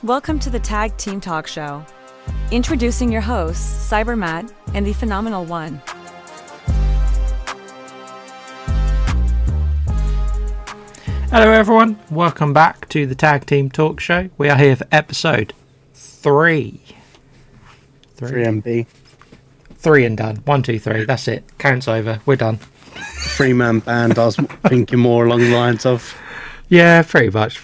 Welcome to the Tag Team Talk Show. Introducing your hosts, Cyber Matt and the Phenomenal One. Hello everyone, welcome back to the Tag Team Talk Show. We are here for episode 3. 3MB. 3 and done. 1, 2, 3, that's it. Count's over, we're done. 3-man band, I was thinking more along the lines of. Yeah, pretty much.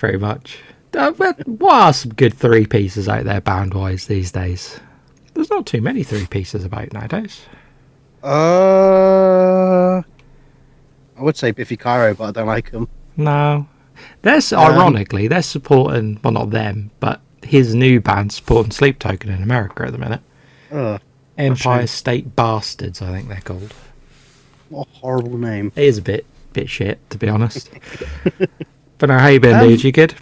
But what are some good 3 pieces out there band-wise these days? There's not too many 3 pieces about nowadays. I would say Biffy Clyro, but I don't like him. No. Ironically, they're supporting, well, not them, but his new band supporting Sleep Token in America at the minute. Empire State Bastards, I think they're called. What a horrible name. It is a bit shit, to be honest. But now, how you been, dude? You good?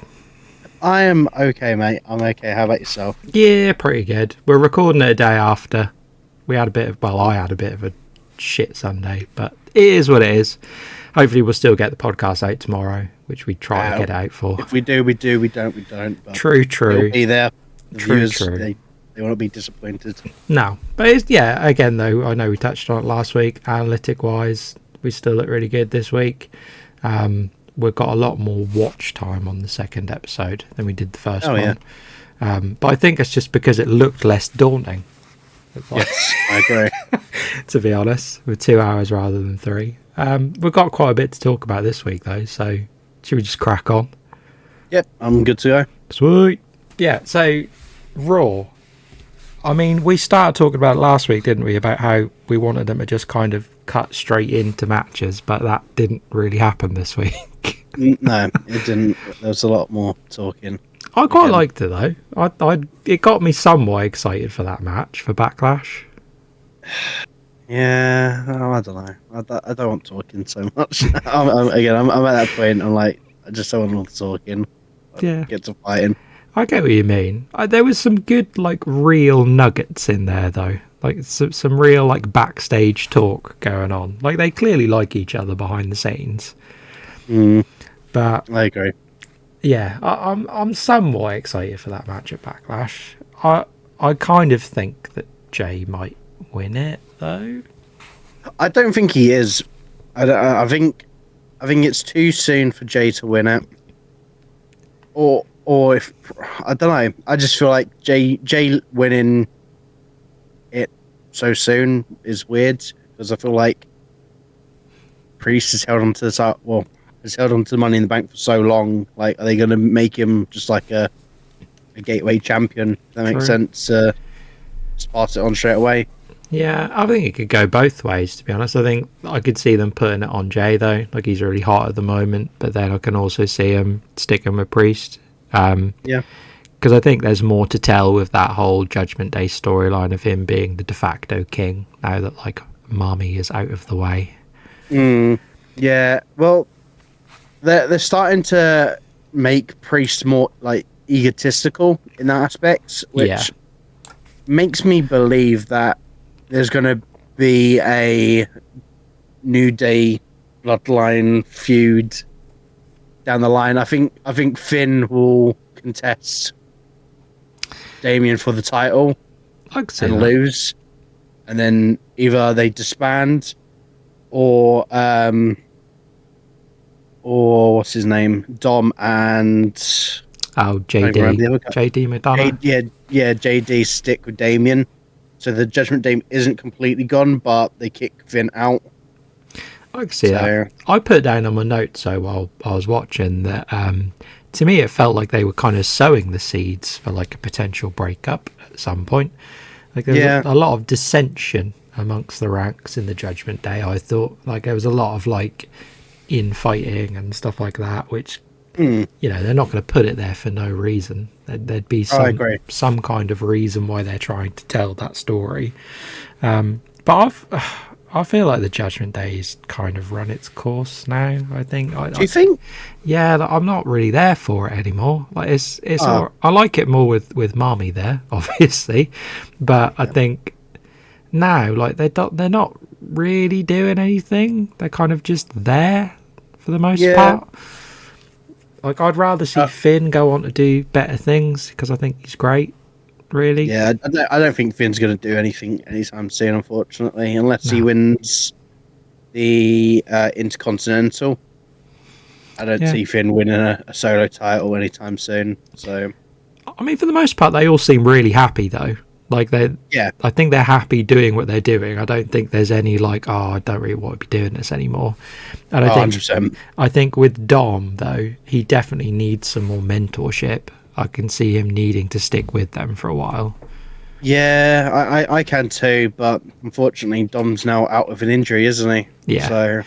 I am okay, mate. I'm okay. How about yourself? Yeah, pretty good. We're recording it a day after. I had a bit of a shit Sunday, but it is what it is. Hopefully we'll still get the podcast out tomorrow, which we try to get out for. If we do, we do. We don't, we don't. But true. We'll be there. The True. They won't be disappointed. No. But again, though, I know we touched on it last week. Analytic-wise, we still look really good this week. We've got a lot more watch time on the second episode than we did the first one. Yeah. But I think it's just because it looked less daunting. Yes, I agree. To be honest, with 2 hours rather than 3. We've got quite a bit to talk about this week, though, so should we just crack on? Yep, I'm good to go. Sweet. Yeah, so Raw. I mean, we started talking about it last week, didn't we, about how we wanted them to just kind of cut straight into matches, but that didn't really happen this week. No, it didn't. There was a lot more talking. I quite liked it, though. It got me somewhat excited for that match, for Backlash. Yeah, I don't know. I don't want talking so much. I'm at that point. I'm like, I just don't want talking. Yeah, get to fighting. I get what you mean. There was some good, like, real nuggets in there, though. Like, some real, like, backstage talk going on. Like, they clearly like each other behind the scenes. But I agree. Yeah, I'm somewhat excited for that match at Backlash. I kind of think that Jay might win it, though. I don't think he is. I think it's too soon for Jay to win it. Or if I don't know, I just feel like Jay winning it so soon is weird because I feel like Priest has held on to the has held on to the Money in the Bank for so long. Like, are they going to make him just like a gateway champion? If that makes sense. Just pass it on straight away. Yeah, I think it could go both ways, to be honest. I think I could see them putting it on Jay, though. Like, he's really hot at the moment, but then I can also see him sticking with Priest. Yeah. Because I think there's more to tell with that whole Judgment Day storyline of him being the de facto king, now that, like, Mommy is out of the way. Yeah, well, they're starting to make Priest more, like, egotistical in that aspect, which makes me believe that there's going to be a New Day Bloodline feud down the line. I think Finn will contest Damien for the title and lose, and then either they disband or what's his name, Dom and JD McDonough. JD stick with Damien, so the Judgment Day isn't completely gone, but they kick Finn out. I can see that. I put down on my notes, so while I was watching, that to me it felt like they were kind of sowing the seeds for, like, a potential breakup at some point. Like, there was a lot of dissension amongst the ranks in the Judgment Day. I thought, like, there was a lot of, like, infighting and stuff like that, which you know, they're not going to put it there for no reason. There'd be some kind of reason why they're trying to tell that story. But I feel like the Judgment Day has kind of run its course now. I think. Do you think? Yeah, I'm not really there for it anymore. Like, it's I like it more with Mommy there, obviously, but I think now, like, they're not really doing anything. They're kind of just there for the most part. Like, I'd rather see Finn go on to do better things because I think he's great. Really? Yeah, I don't think Finn's going to do anything anytime soon, unfortunately, unless he wins the Intercontinental. I don't see Finn winning a solo title anytime soon. So, I mean, for the most part, they all seem really happy though. Like I think they're happy doing what they're doing. I don't think there's any like, I don't really want to be doing this anymore. And I think with Dom though, he definitely needs some more mentorship. I can see him needing to stick with them for a while. Yeah, I can too, but unfortunately, Dom's now out of an injury, isn't he? Yeah. So,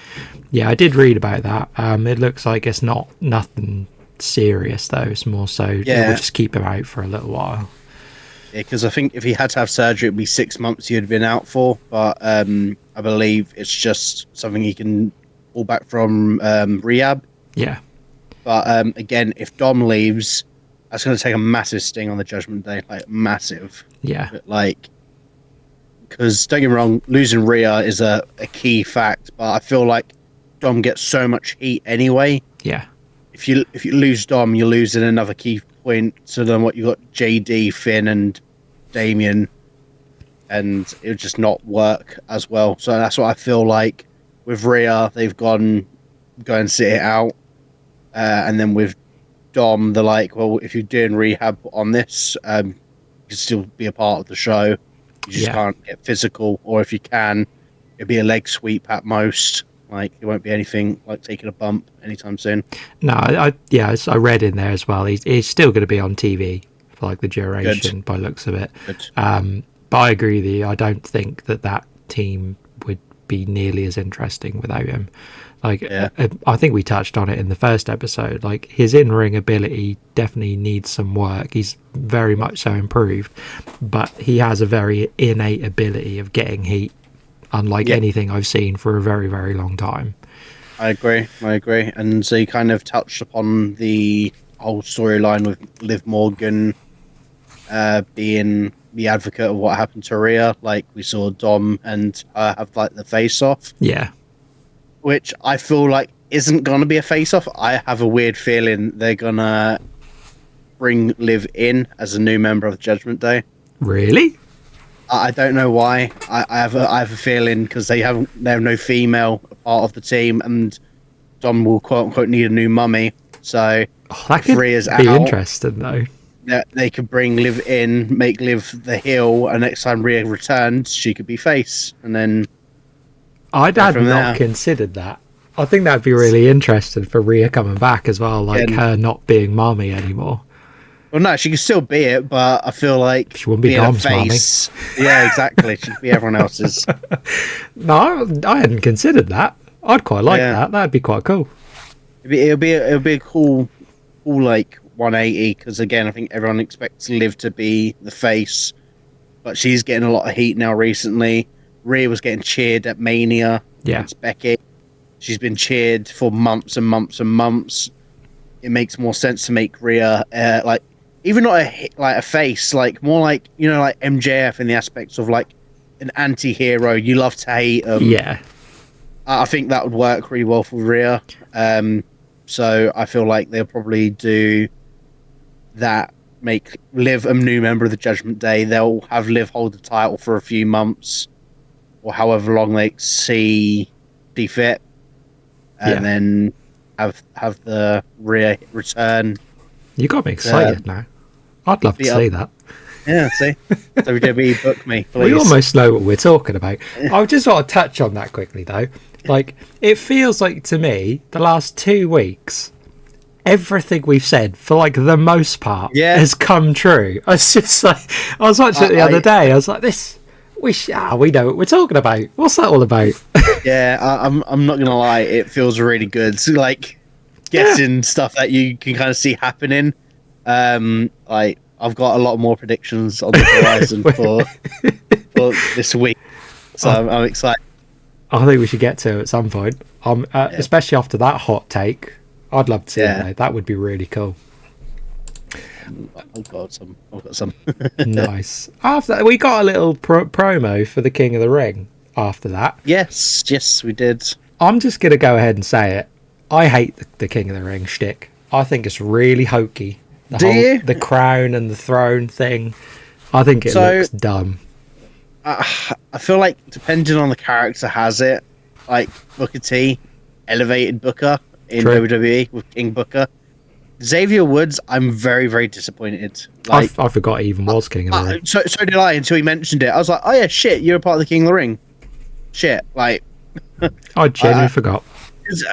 yeah, I did read about that. It looks like it's nothing serious though. It's more so we'll just keep him out for a little while. Yeah, because I think if he had to have surgery, it'd be 6 months he'd have been out for. But I believe it's just something he can pull back from rehab. Yeah. But again, if Dom leaves, that's going to take a massive sting on the Judgment Day, like massive. Yeah. Like, because don't get me wrong, losing Rhea is a key fact, but I feel like Dom gets so much heat anyway. Yeah. If you lose Dom, you're losing another key point. So then what you got JD, Finn, and Damien, and it would just not work as well. So that's what I feel like with Rhea. They've go and sit it out, and then with Dom, they're like, well, if you're doing rehab on this, you can still be a part of the show. You just can't get physical, or if you can, it'll be a leg sweep at most. Like, it won't be anything like taking a bump anytime soon. No, I read in there as well. He's still going to be on TV for like the duration by looks of it. But I agree with you. I don't think that team would be nearly as interesting without him. Like, I think we touched on it in the first episode. Like, his in-ring ability definitely needs some work. He's very much so improved, but he has a very innate ability of getting heat, unlike anything I've seen for a very, very long time. I agree. And so you kind of touched upon the whole storyline with Liv Morgan being the advocate of what happened to Rhea. Like, we saw Dom and her have like the face-off. Yeah. Which I feel like isn't going to be a face-off. I have a weird feeling they're going to bring Liv in as a new member of the Judgment Day. Really? I don't know why. I have a feeling because they have no female part of the team, and Dom will quote unquote need a new mummy. So that could be interesting though. They could bring Liv in, make Liv the heel, and next time Rhea returns, she could be face, and then I'd had not considered that. I think that'd be really interesting for Rhea coming back as well, like her not being mommy anymore. Well, no, she could still be it, but I feel like she wouldn't be Dom's face. Mommy. Yeah, exactly. She'd be everyone else's. No, I hadn't considered that. I'd quite like that. That'd be quite cool. It'll be a cool like 180, because again, I think everyone expects Liv to be the face, but she's getting a lot of heat now recently. Rhea was getting cheered at Mania against Becky. She's been cheered for months and months and months. It makes more sense to make Rhea like even not a face, like more like, you know, like MJF in the aspects of like an anti-hero. You love to hate them. Yeah. I think that would work really well for Rhea. So I feel like they'll probably do that, make Liv a new member of the Judgment Day. They'll have Liv hold the title for a few months or however long they see fit, and then have the Rhea return. You got me excited now. I'd love to see that. Yeah, see? WWE, book me, please. We almost know what we're talking about. I just want to touch on that quickly, though. Like, it feels like, to me, the last 2 weeks, everything we've said, for, like, the most part, has come true. I was just like, I was watching it the other day. I was like, we know what we're talking about. What's that all about? Yeah, I'm not going to lie. It feels really good. So, like, guessing stuff that you can kind of see happening. Like, I've got a lot more predictions on the horizon for this week, so I'm excited. I think we should get to it at some point. Especially after that hot take. I'd love to see it. That would be really cool. I've got some. Nice. After that, we got a little promo for the King of the Ring. After that, yes, we did. I'm just gonna go ahead and say it. I hate the King of the Ring shtick. I think it's really hokey. The crown and the throne thing. I think it looks dumb. I feel like depending on the character has it, like Booker T, elevated Booker in WWE with King Booker. Xavier Woods, I'm very, very disappointed. Like I forgot he even was King of the Ring. So did I until he mentioned it. I was like, oh yeah, shit, you're a part of the King of the Ring. Shit, like I genuinely forgot.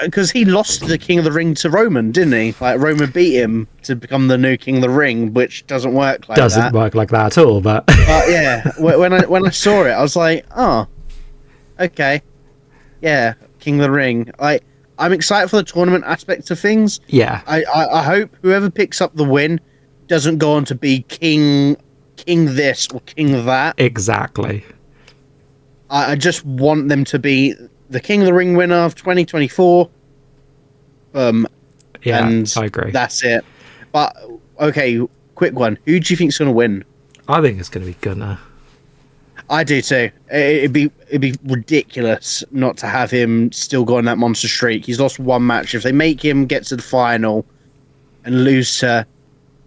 Because he lost the King of the Ring to Roman, didn't he? Like Roman beat him to become the new King of the Ring, which doesn't work like that. Doesn't work like that at all, but yeah, when I saw it, I was like, oh, okay, yeah, King of the Ring. I'm excited for the tournament aspect of things. Yeah, I hope whoever picks up the win doesn't go on to be King this or King that. Exactly. I just want them to be the King of the Ring winner of 2024. Yeah, and I agree. That's it. But okay, quick one. Who do you think's going to win? I think it's going to be Gunnar. I do too. It'd be ridiculous not to have him still go on that monster streak. He's lost one match. If they make him get to the final and lose to,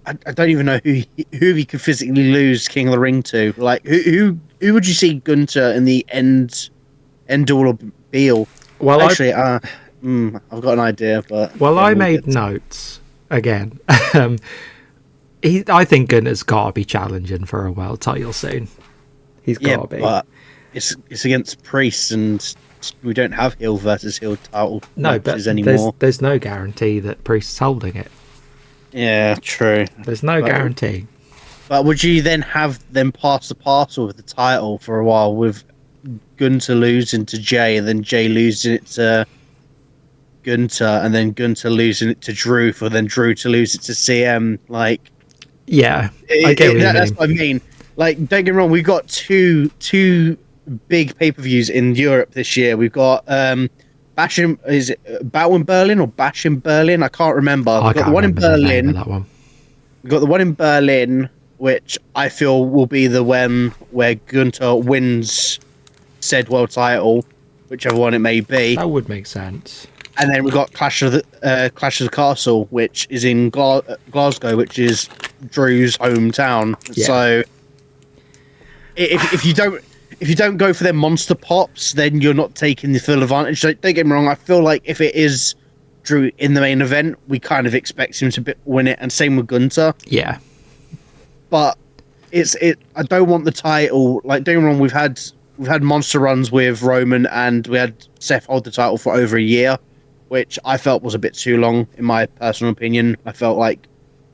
I don't even know who he could physically lose King of the Ring to. Like who would you see Gunter in the end all or be all? Well, actually, I've got an idea, but I made notes again. I think Gunter's got to be challenging for a world title soon. He's got to be. But it's against Priest, and we don't have heel versus heel title matches anymore. There's no guarantee that Priest's holding it. Yeah, true. There's no guarantee. But would you then have them pass the parcel with the title for a while, with Gunter losing to Jay, and then Jay losing it to Gunter, and then Gunter losing it to Drew, for then Drew to lose it to CM? Like, yeah, I get what you mean. That's what I mean. Like, don't get me wrong, we've got two big pay-per-views in Europe this year. We've got Bash in Berlin or Bash in Berlin? I can't remember. We've got the one in Berlin. That one. We've got the one in Berlin, which I feel will be the one where Gunter wins said world title, whichever one it may be. That would make sense. And then we've got Clash of the Castle, which is in Glasgow, which is Drew's hometown. Yeah. So if you don't go for their monster pops, then you're not taking the full advantage. Don't get me wrong. I feel like if it is Drew in the main event, we kind of expect him to win it, and same with Gunter. Yeah. But I don't want the title. Like, don't get me wrong. We've had monster runs with Roman, and we had Seth hold the title for over a year, which I felt was a bit too long, in my personal opinion. I felt like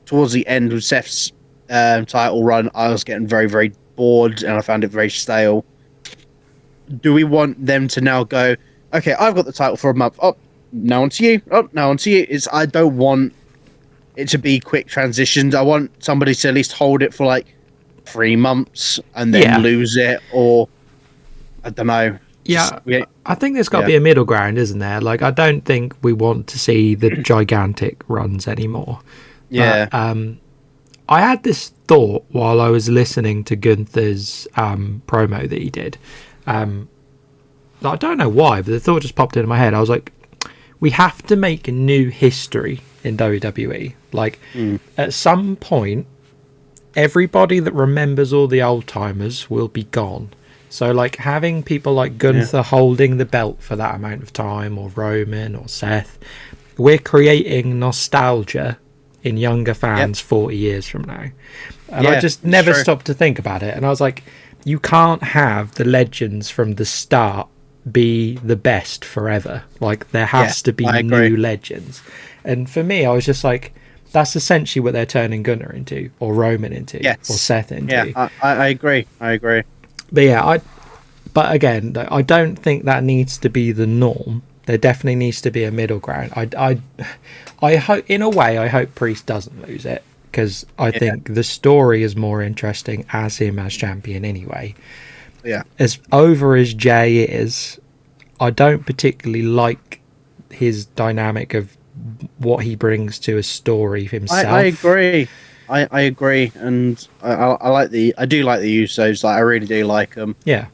towards the end of Seth's title run, I was getting very, very bored, and I found it very stale. Do we want them to now go, okay, I've got the title for a month. Oh, now on to you. Oh, now on to you. I don't want it to be quick transitions. I want somebody to at least hold it for like 3 months and then lose it, or I don't know. Yeah, I think there's got to be a middle ground, isn't there? Like, I don't think we want to see the gigantic runs anymore. Yeah. But, I had this thought while I was listening to Gunther's promo that he did. I don't know why, but the thought just popped into my head. I was like, we have to make a new history in WWE. Like, at some point, everybody that remembers all the old timers will be gone. So, like, having people like Gunther holding the belt for that amount of time, or Roman, or Seth, we're creating nostalgia in younger fans 40 years from now. And I just never stopped to think about it. And I was like, you can't have the legends from the start be the best forever. Like, there has to be new legends. And for me, I was just like, that's essentially what they're turning Gunner into, or Roman into, or Seth into. Yeah, I agree. But but again, I don't think that needs to be the norm. There definitely needs to be a middle ground. I hope, in a way, I hope Priest doesn't lose it, because I think the story is more interesting as him as champion anyway. Yeah. As over as Jay is, I don't particularly like his dynamic of what he brings to a story himself. I agree. I agree, and I do like the Usos. Like, I really do like them. Yeah.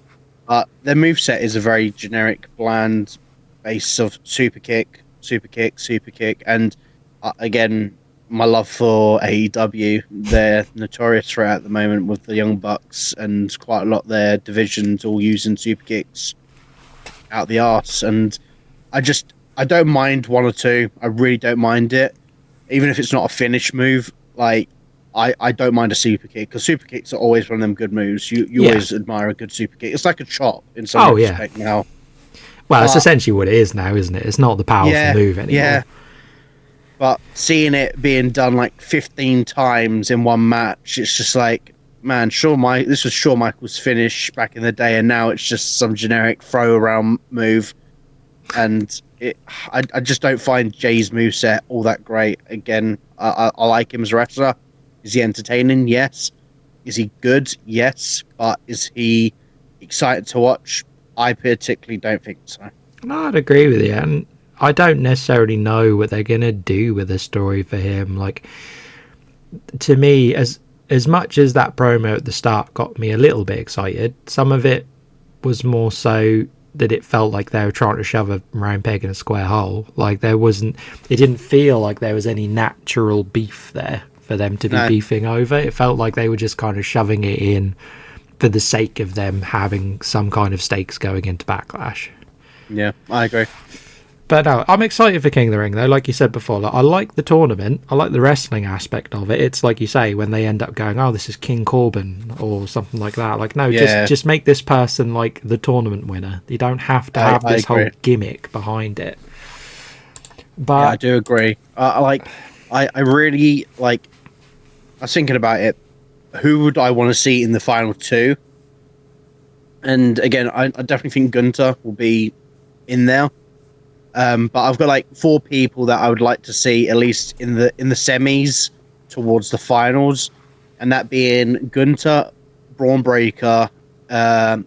But their moveset is a very generic, bland base of super kick, and again, my love for AEW. They're notorious for it at the moment with the Young Bucks, and quite a lot of their divisions all using super kicks out the arse. And I don't mind one or two. I really don't mind it, even if it's not a finish move. Like I don't mind a super kick, because super kicks are always one of them good moves. You always admire a good super kick. It's like a chop in some respect now. Well, it's essentially what it is now, isn't it? It's not the powerful move anymore. Yeah. But seeing it being done like 15 times in one match, it's just like, man, this was Shawn Michaels' finish back in the day, and now it's just some generic throw around move. And I just don't find Jay's moveset all that great. Again, I like him as a wrestler. Is he entertaining? Yes. Is he good? Yes. But is he excited to watch? I particularly don't think so. No, I'd agree with you. And I don't necessarily know what they're going to do with the story for him. Like, to me, as much as that promo at the start got me a little bit excited, some of it was more so that it felt like they were trying to shove a round peg in a square hole. Like, it didn't feel like there was any natural beef there for them to be beefing over. It felt like they were just kind of shoving it in for the sake of them having some kind of stakes going into Backlash. Yeah, I agree. But no, I'm excited for King of the Ring, though. Like you said before, I like the tournament. I like the wrestling aspect of it. It's like you say, when they end up going, oh, this is King Corbin or something like that. Like, no, just make this person like the tournament winner. You don't have to have this whole gimmick behind it. But I do agree. I really like. I was thinking about it. Who would I want to see in the final two? And again, I definitely think Gunther will be in there. But I've got like 4 people that I would like to see at least in the semis towards the finals, and that being Gunther, Braun Breaker, not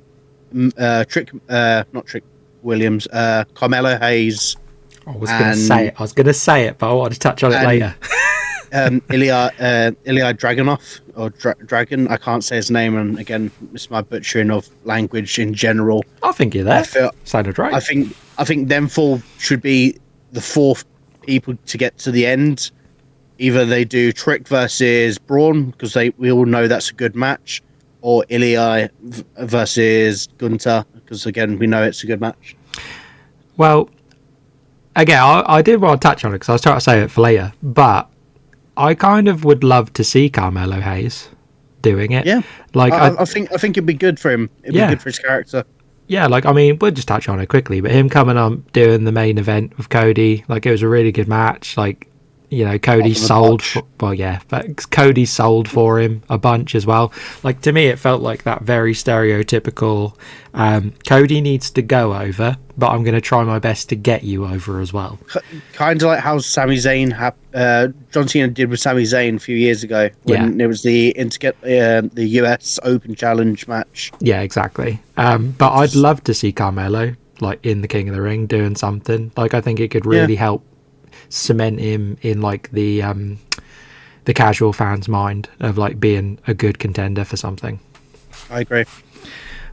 Trick Williams, Carmelo Hayes. I was going to say it, but I want to touch on it later. Ilya Dragunov or Dragon. I can't say his name, and again, it's my butchering of language in general. I think you're there. Sounded right. I think them 4 should be the 4th people to get to the end. Either they do Trick versus Braun, because we all know that's a good match, or Ilya versus Gunther, because again, we know it's a good match. Well, again, I did want to touch on it because I was trying to say it for later, but I kind of would love to see Carmelo Hayes doing it. Yeah, like I think it'd be good for him. It'd be good for his character. Yeah, like, I mean, we'll just touch on it quickly, but him coming on doing the main event with Cody, like, it was a really good match. Like, you know, Cody sold for him a bunch as well. Like, to me, it felt like that very stereotypical, Cody needs to go over, but I'm going to try my best to get you over as well. Kind of like how Sami Zayn John Cena did with Sami Zayn a few years ago when it was the US Open Challenge match. Yeah, exactly. But I'd love to see Carmelo, like, in the King of the Ring doing something. Like, I think it could really help cement him in like the casual fan's mind of like being a good contender for something. I agree.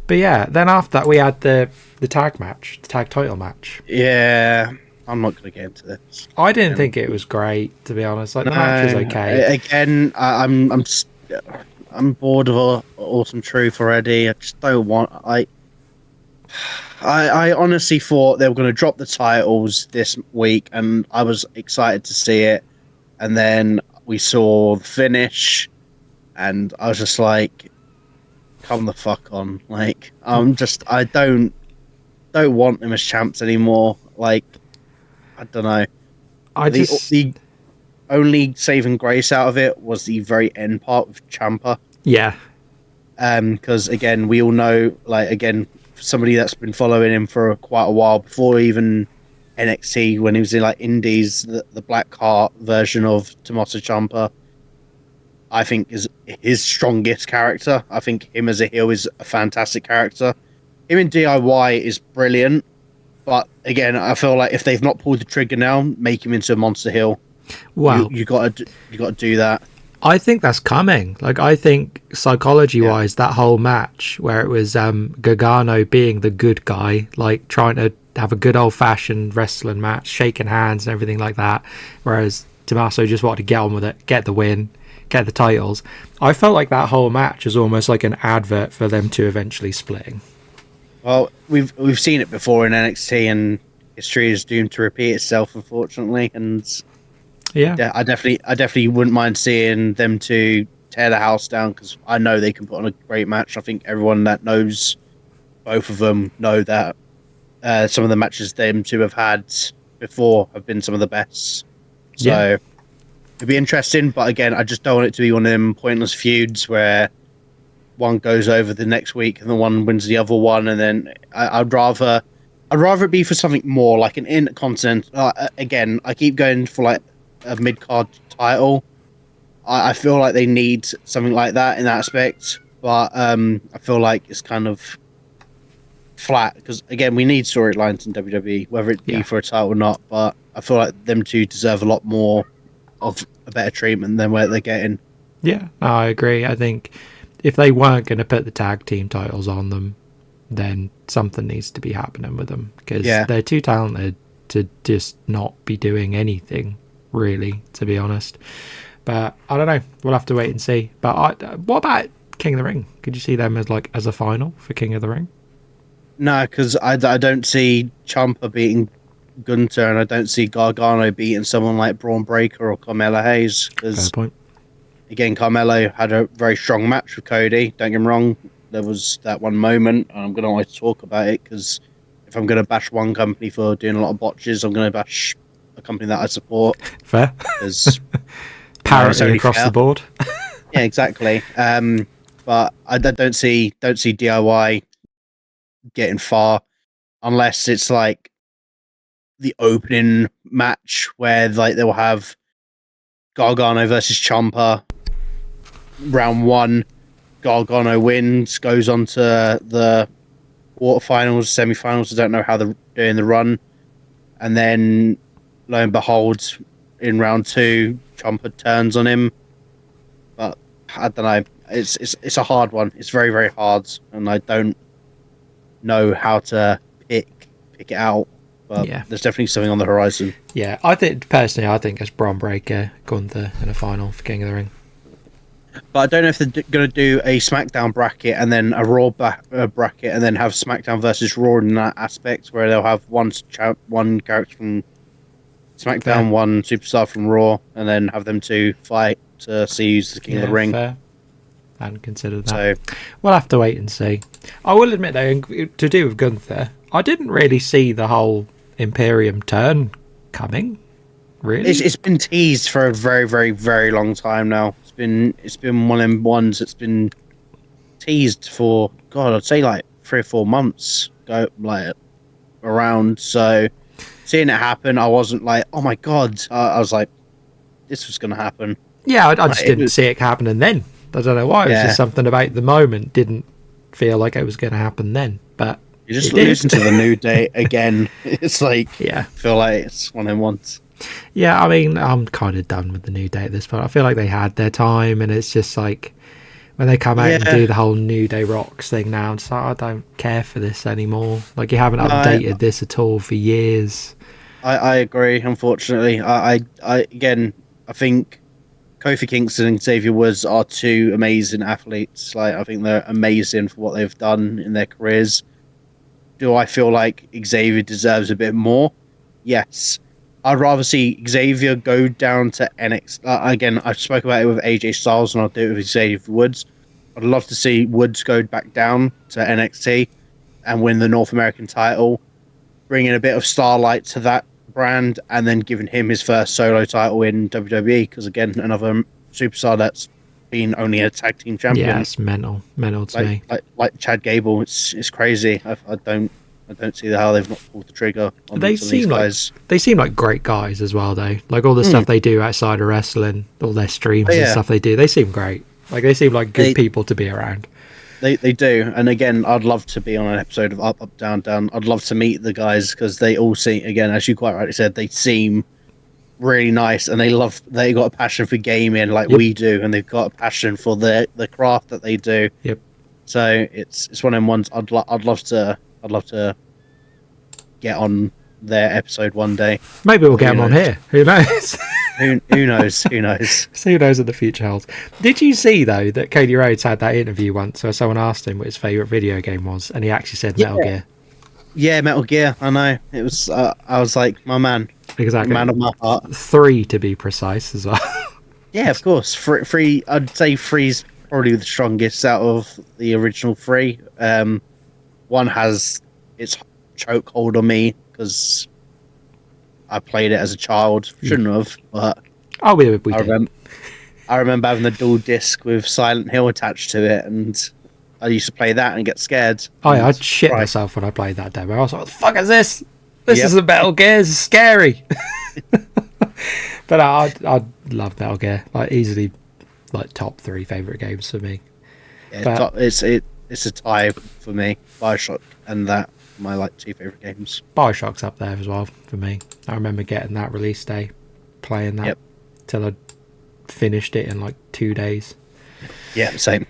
But yeah, then after that we had the tag title match. Yeah, I'm not going to get into this. I didn't think it was great, to be honest. Like, the match was okay. Again, I'm bored of Awesome Truth already. I just don't want. I honestly thought they were going to drop the titles this week, and I was excited to see it. And then we saw the finish, and I was just like, "Come the fuck on!" Like, I don't want them as champs anymore. Like, I don't know. The only saving grace out of it was the very end part with Ciampa. Yeah. Because again, we all know, like, again, somebody that's been following him for quite a while, before even NXT, when he was in like Indies, the Black Heart version of Tommaso Ciampa, I think is his strongest character. I think him as a heel is a fantastic character. Him in DIY is brilliant, but again, I feel like if they've not pulled the trigger now, make him into a monster heel. Wow, you got to do that. I think that's coming. Like, I think psychology-wise, that whole match where it was Gargano being the good guy, like trying to have a good old-fashioned wrestling match, shaking hands and everything like that, whereas Tommaso just wanted to get on with it, get the win, get the titles. I felt like that whole match was almost like an advert for them to eventually splitting. Well, we've seen it before in NXT, and history is doomed to repeat itself, unfortunately. And yeah, I definitely wouldn't mind seeing them to tear the house down, because I know they can put on a great match. I think everyone that knows both of them know that some of the matches them two have had before have been some of the best. So it'd be interesting, but again, I just don't want it to be one of them pointless feuds where one goes over the next week and the one wins the other one, and then I'd rather it be for something more like an intercontinental. Again, I keep going for like a mid card title. I feel like they need something like that in that aspect, but I feel like it's kind of flat, because again, we need storylines in WWE, whether it be for a title or not. But I feel like them two deserve a lot more of a better treatment than what they're getting. Yeah, I agree. I think if they weren't going to put the tag team titles on them, then something needs to be happening with them, because they're too talented to just not be doing anything, really, to be honest. But I don't know. We'll have to wait and see. But what about King of the Ring? Could you see them as a final for King of the Ring? No, because I don't see Ciampa beating Gunther, and I don't see Gargano beating someone like Braun Breaker or Carmelo Hayes. Fair point. Again, Carmelo had a very strong match with Cody. Don't get me wrong. There was that one moment, and I'm going to always talk about it, because if I'm going to bash one company for doing a lot of botches, I'm going to bash a company that I support. Fair. Because parity across the board. Yeah, exactly. But I don't see DIY getting far, unless it's like the opening match where like they'll have Gargano versus Ciampa. Round 1, Gargano wins, goes on to the quarterfinals, semifinals. I don't know how they're doing the run, and then lo and behold, in round 2, Ciampa turns on him. But I don't know. It's a hard one. It's very, very hard, and I don't know how to pick it out. But there's definitely something on the horizon. Yeah, I think it's Braun Breaker, Gunther in a final for King of the Ring. But I don't know if they're going to do a SmackDown bracket and then a Raw bracket, and then have SmackDown versus Raw in that aspect, where they'll have one character from SmackDown, one superstar from Raw, and then have them two fight to see who's the King of the Ring. Fair. I hadn't considered that. So we'll have to wait and see. I will admit, though, to do with Gunther, I didn't really see the whole Imperium turn coming. Really, it's been teased for a very, very, very long time now. It's been one of them ones that's been teased for, God, I'd say like 3 or 4 months around. So seeing it happen, I wasn't like, oh my God. I was like, this was going to happen. Yeah, I just didn't see it happening then. I don't know why. It was just something about the moment didn't feel like it was going to happen then. But you just listen to the New Day again. It's like, I feel like it's one of them ones. Yeah, I mean, I'm kind of done with the New Day at this point. I feel like they had their time, and it's just like when they come out and do the whole New Day Rocks thing now, it's like, I don't care for this anymore. Like, you haven't updated this at all for years. I agree, unfortunately. I think Kofi Kingston and Xavier Woods are 2 amazing athletes. Like, I think they're amazing for what they've done in their careers. Do I feel like Xavier deserves a bit more? Yes. I'd rather see Xavier go down to NXT. Again, I spoke about it with AJ Styles, and I'll do it with Xavier Woods. I'd love to see Woods go back down to NXT and win the North American title, bringing a bit of starlight to that brand, and then giving him his first solo title in WWE. Because again, another superstar that's been only a tag team champion. Yeah, it's mental to me. Like Chad Gable, it's crazy. I don't see how they've not pulled the trigger on these guys. They seem like great guys as well, though. Like all the stuff they do outside of wrestling, all their streams and stuff they do, they seem great. Like they seem like good people to be around. They do, and again, I'd love to be on an episode of Up, Up, Down, Down. I'd love to meet the guys, because they all seem, again, as you quite rightly said, they seem really nice, and they got a passion for gaming like we do, and they've got a passion for the craft that they do. Yep. So it's one of them ones I'd love to get on their episode one day. Maybe we'll get them on here. Who knows? Who knows? Who knows? So who knows what the future holds. Did you see, though, that Cody Rhodes had that interview once where someone asked him what his favourite video game was, and he actually said Metal Gear? Yeah, Metal Gear. I know. It was. I was like, my man. Exactly. Man of my heart. 3 to be precise as well. Yeah, of course. Three. I'd say 3's probably the strongest out of the original 3. 1 has its chokehold on me because I played it as a child. Shouldn't have, but we did. I remember having the dual disc with Silent Hill attached to it, and I used to play that and get scared. Oh yeah, I'd shit myself when I played that demo. I was like, what the fuck is this? This is a Metal Gear. This is scary. But I love Metal Gear. Like, easily, like, top 3 favourite games for me. Yeah, it's a tie for me. BioShock and that are my 2 favourite games. BioShock's up there as well for me. I remember getting that release day, playing that till I finished it in 2 days. Yeah, same.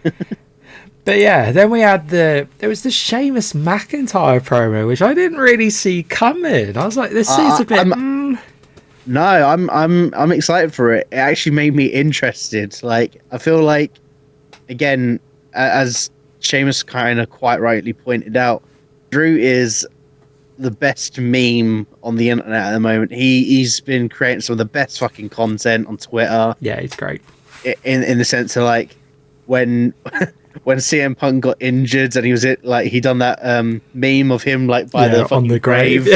But yeah, then we had there was the Sheamus McIntyre promo, which I didn't really see coming. I was like, this seems a bit. No, I'm excited for it. It actually made me interested. I feel like, again, as Sheamus kind of quite rightly pointed out, Drew is the best meme on the internet at the moment. He's been creating some of the best fucking content on Twitter. Yeah, he's great. In the sense of when CM Punk got injured and he was he done that meme of him by the fucking on the grave.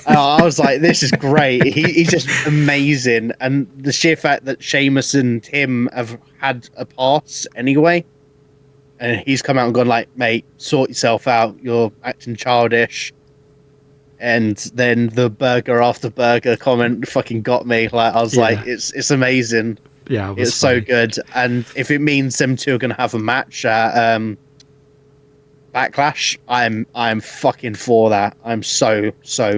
I was like, this is great. He's just amazing, and the sheer fact that Sheamus and him have had a past anyway, and he's come out and gone mate, sort yourself out. You're acting childish. And then the burger after burger comment fucking got me. I was like, it's amazing. Yeah, it's so good. And if it means them two are going to have a match at Backlash, I'm fucking for that. I'm so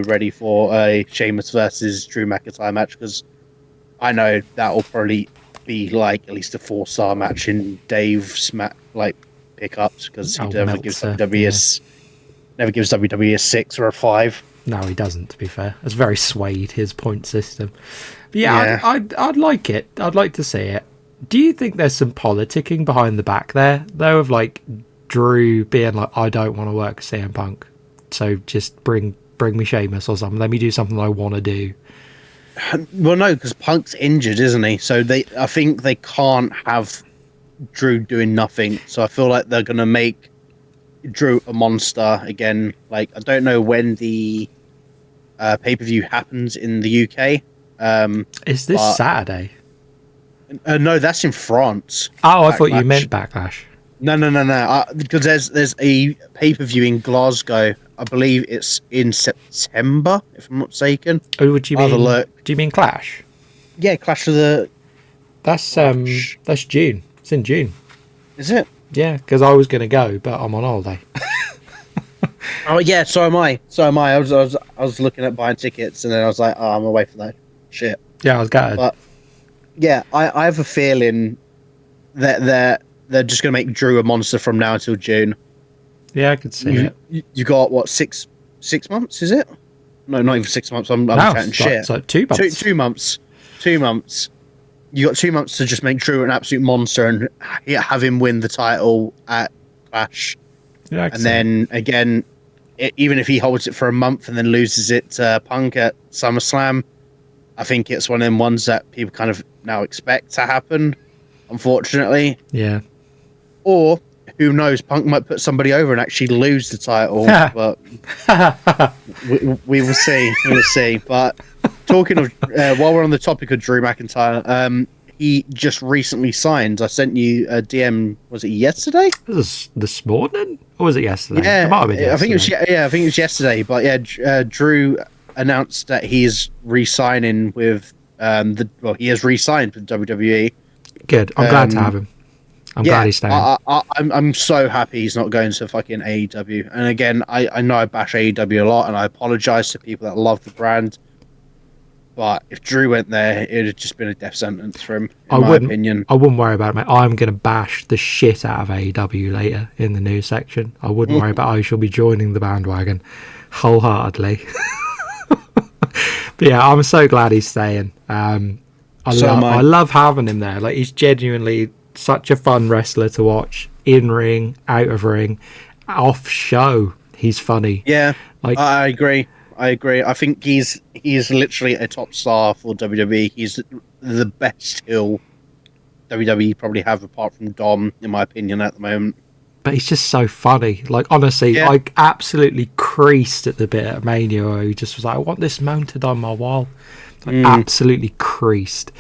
ready for a Sheamus versus Drew McIntyre match, because I know that will probably be at least a 4-star match in Dave's pickups, because he never gives WWE a 6 or a 5. No, he doesn't, to be fair. It's very swayed, his point system. But yeah. I'd like it. I'd like to see it. Do you think there's some politicking behind the back there, though, of Drew being I don't want to work with CM Punk, so just bring me Sheamus or something. Let me do something I want to do. Well, no, because Punk's injured, isn't he? So I think they can't have Drew doing nothing. So I feel like they're gonna make Drew a monster again. I don't know when the pay-per-view happens in the UK. Is this Saturday? No, that's in France. Oh, I thought you meant Backlash. No. Because there's a pay-per-view in Glasgow. I believe it's in September, if I'm not mistaken. Oh, would you mean? Have a look. Do you mean Clash? Yeah, Clash of the. That's June. It's in June. Is it? Yeah, because I was going to go, but I'm on holiday. Oh yeah, so am I. I was looking at buying tickets, and then I was like, oh, I'm away for that shit. Yeah, I was gutted. But yeah, I have a feeling that they're just going to make Drew a monster from now until June. Yeah, I could see it. You got what, 6 months? Is it? No, not even 6 months. I'm chatting shit. It's 2 months. 2 months. 2 months. You got 2 months to just make Drew an absolute monster and have him win the title at Clash. Yeah, and then again, even if he holds it for a month and then loses it to Punk at SummerSlam, I think it's one of them ones that people kind of now expect to happen, unfortunately. Yeah. Or, who knows, Punk might put somebody over and actually lose the title. But we will see. We will see. But talking of, while we're on the topic of Drew McIntyre, he just recently signed. I sent you a DM. Was it yesterday? Was it this morning, or was it yesterday? Yeah, it might have been yesterday. I think it was yesterday. But yeah, Drew announced that he's re-signing with he has re-signed with WWE. Good. I'm glad to have him. I'm glad he's staying. I'm so happy he's not going to fucking AEW. And again, I know I bash AEW a lot, and I apologize to people that love the brand. But if Drew went there, it would have just been a death sentence for him, in my opinion. I wouldn't worry about it, mate. I'm going to bash the shit out of AEW later in the news section. I wouldn't worry about it. I shall be joining the bandwagon wholeheartedly. But yeah, I'm so glad he's staying. I love having him there. Like, he's genuinely such a fun wrestler to watch. In ring, out of ring, off show. He's funny. Yeah, like I agree. I think he's literally a top star for WWE. He's the best heel WWE probably have, apart from Dom, in my opinion, at the moment. But he's just so funny. Like, honestly, I absolutely creased at the bit at Mania where he just was like, I want this mounted on my wall. Like, absolutely creased.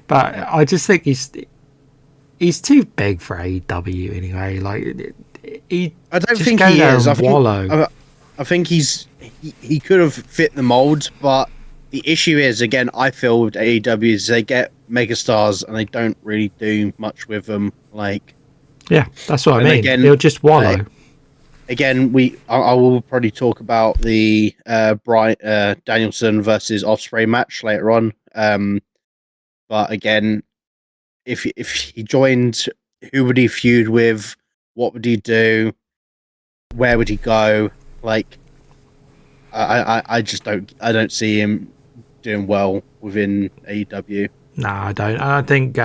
But I just think he's too big for AEW anyway. Like, I don't think he is. I think he could have fit the mold, but the issue is, again, I feel with AEW is they get megastars and they don't really do much with them. Like, yeah, that's what I mean. Again, he'll just wallow. Again, I will probably talk about the Danielson versus Ospreay match later on. But again, if he joined, who would he feud with? What would he do? Where would he go? Like, I just don't see him doing well within AEW. No, I don't. I think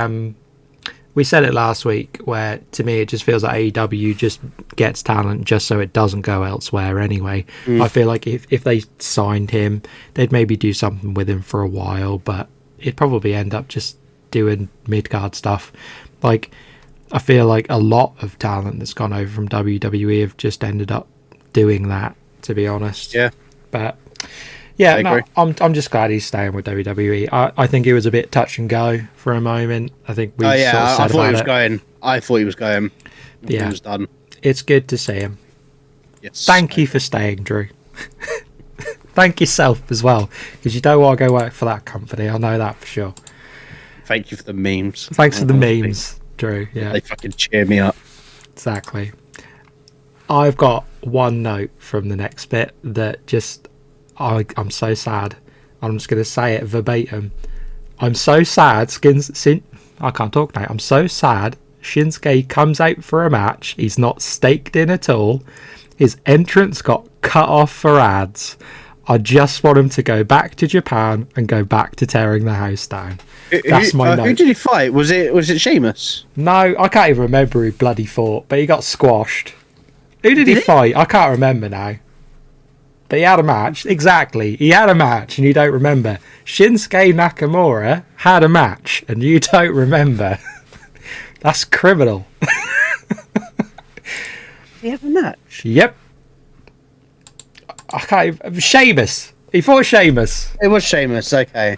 we said it last week, where to me it just feels like AEW just gets talent just so it doesn't go elsewhere anyway. I feel like if they signed him, they'd maybe do something with him for a while, but it'd probably end up just doing mid-card stuff. Like, I feel like a lot of talent that's gone over from WWE have just ended up doing that, to be honest. Yeah. But yeah, no, I'm just glad he's staying with WWE. I think he was a bit touch and go for a moment. I think we sort of said I thought he was it. going. I thought he was going. Yeah, he was done. It's good to see him. Yes. Thank you for staying, Drew. Thank yourself as well, because you don't want to go work for that company. I know that for sure. Thank you for the memes. Thanks for the memes, Drew. Yeah, they fucking cheer me up. Exactly. I've got one note from the next bit that just, I'm so sad. I'm just going to say it verbatim. I'm so sad. I can't talk now. I'm so sad. Shinsuke comes out for a match. He's not staked in at all. His entrance got cut off for ads. I just want him to go back to Japan and go back to tearing the house down. That's my note. Who did he fight? Was it Sheamus? No, I can't even remember who bloody fought, but he got squashed. Who did he fight? I can't remember now. But he had a match. Exactly. He had a match and you don't remember. Shinsuke Nakamura had a match and you don't remember. That's criminal. He had a match? Yep. I can't even... Sheamus. He fought Sheamus. It was Sheamus, okay.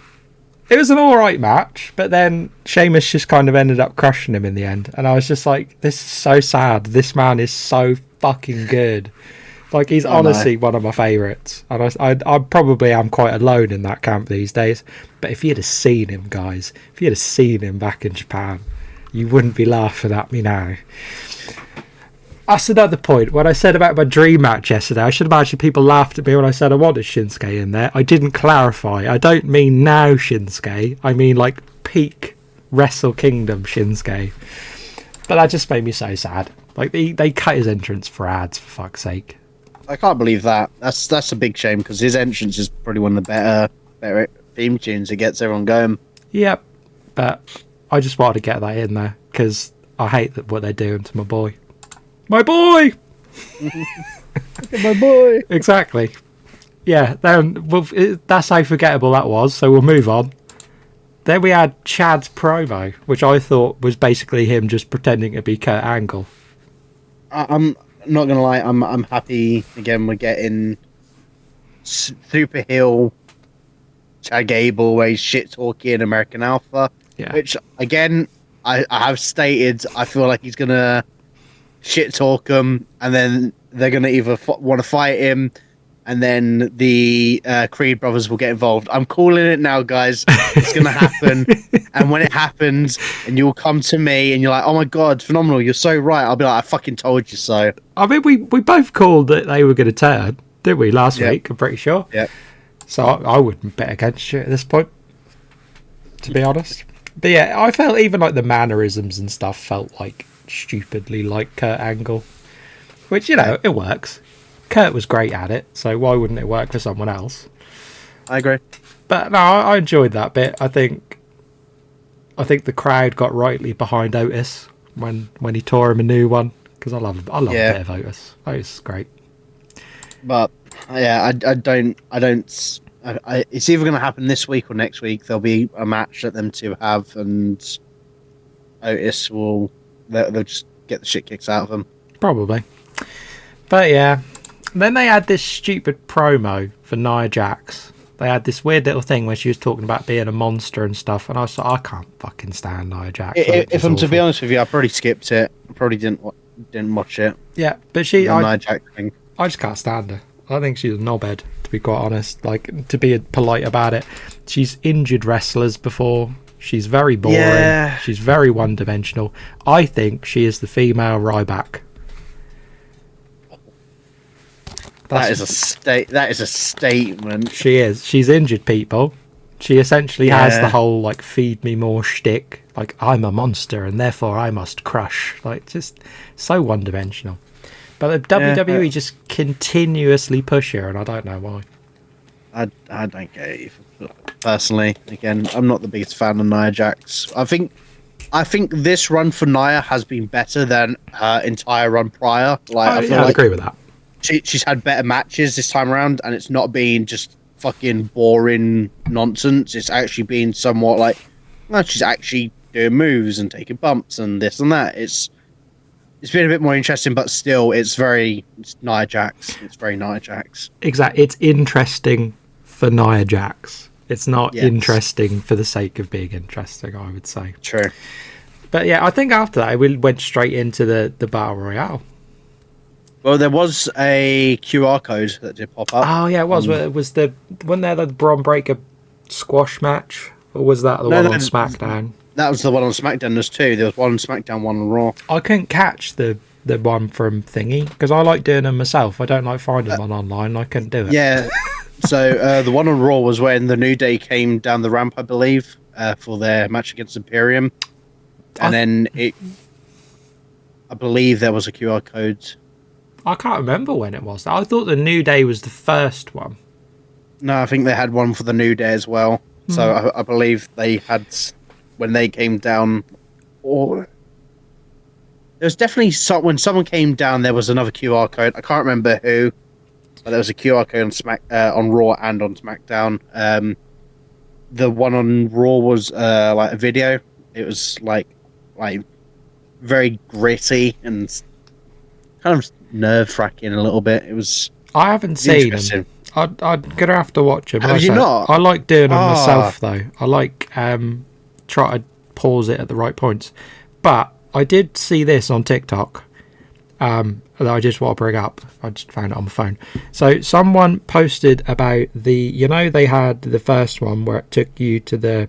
It was an alright match, but then Sheamus just kind of ended up crushing him in the end. And I was just like, this is so sad. This man is so fucking good. Like, he's honestly one of my favourites. And I probably am quite alone in that camp these days. But if you'd have seen him, guys, if you'd have seen him back in Japan, you wouldn't be laughing at me now. That's another point. When I said about my dream match yesterday, I should imagine people laughed at me when I said I wanted Shinsuke in there. I didn't clarify. I don't mean now Shinsuke. I mean, like, peak Wrestle Kingdom Shinsuke. But that just made me so sad. Like, they cut his entrance for ads, for fuck's sake. I can't believe that. That's a big shame, because his entrance is probably one of the better theme tunes. It gets everyone going. Yep. But I just wanted to get that in there, because I hate what they're doing to my boy. My boy! My boy! Exactly. Yeah, then that's how forgettable that was, so we'll move on. Then we had Chad's promo, which I thought was basically him just pretending to be Kurt Angle. I'm not gonna lie, I'm happy again we're getting super heel Chad Gable where he's shit talking American Alpha. Yeah. Which again I have stated I feel like he's gonna shit talk him and then they're gonna either want to fight him and then the Creed brothers will get involved. I'm calling it now, guys. It's gonna happen. And when it happens and you'll come to me and you're like, oh my god, phenomenal, you're so right, I'll be like, I fucking told you so. I mean, we both called that they were going to turn, didn't we, last week? I'm pretty sure. Yeah. So I wouldn't bet against you at this point, to be honest. But yeah, I felt even like the mannerisms and stuff felt like stupidly like Kurt Angle, which, you know, it works. Kurt was great at it, so why wouldn't it work for someone else? I agree. But no, I enjoyed that bit. I think I think the crowd got rightly behind Otis when he tore him a new one, because I love a bit of Otis. Otis is great. But yeah, I don't. It's either going to happen this week or next week. There'll be a match that them two have, and Otis they'll just get the shit kicked out of him. Probably. But yeah, then they had this stupid promo for Nia Jax. They had this weird little thing where she was talking about being a monster and stuff, and I was like, I can't fucking stand Nia Jax. If I'm to be honest with you, I probably skipped it. I probably didn't watch it. Yeah, but Nia Jax thing. I just can't stand her. I think she's a knobhead, to be quite honest. Like, to be polite about it, she's injured wrestlers before. She's very boring. Yeah. She's very one-dimensional. I think she is the female Ryback. That is a statement. She is. She's injured people. She essentially has the whole, like, feed me more shtick. Like, I'm a monster and therefore I must crush. Like, just so one-dimensional. But the WWE just continuously push her, and I don't know why. I don't get it. Personally, again, I'm not the biggest fan of Nia Jax. I think this run for Nia has been better than her entire run prior. I agree with that. She's had better matches this time around, and it's not been just fucking boring nonsense. It's actually been somewhat like, well, she's actually doing moves and taking bumps and this and that. It's been a bit more interesting, but still, it's Nia Jax. It's very Nia Jax. Exactly. It's interesting for Nia Jax. It's not interesting for the sake of being interesting, I would say. True. But yeah, I think after that, we went straight into the Battle Royale. Well, there was a QR code that did pop up. Oh, yeah, it was. Wasn't there the Bron Breakker squash match? Or was that the one on SmackDown? That was the one on SmackDown. There's two. There was one on SmackDown, one on Raw. I couldn't catch the one from Thingy, because I like doing them myself. I don't like finding one online. I couldn't do it. Yeah. So the one on Raw was when the New Day came down the ramp, I believe, for their match against Imperium. And I believe there was a QR code. I can't remember when it was. I thought the New Day was the first one. No, I think they had one for the New Day as well. So I believe they had, when they came down, or there was definitely when someone came down, there was another QR code. I can't remember who, but there was a QR code on Raw and on SmackDown. The one on Raw was like a video. It was like very gritty and kind of nerve-wracking a little bit. It was. I haven't seen them. I'm gonna have to watch them. Have you not? I like doing them myself, though. I like try to pause it at the right points. But I did see this on TikTok that I just want to bring up. I just found it on my phone. So someone posted about they had the first one where it took you to the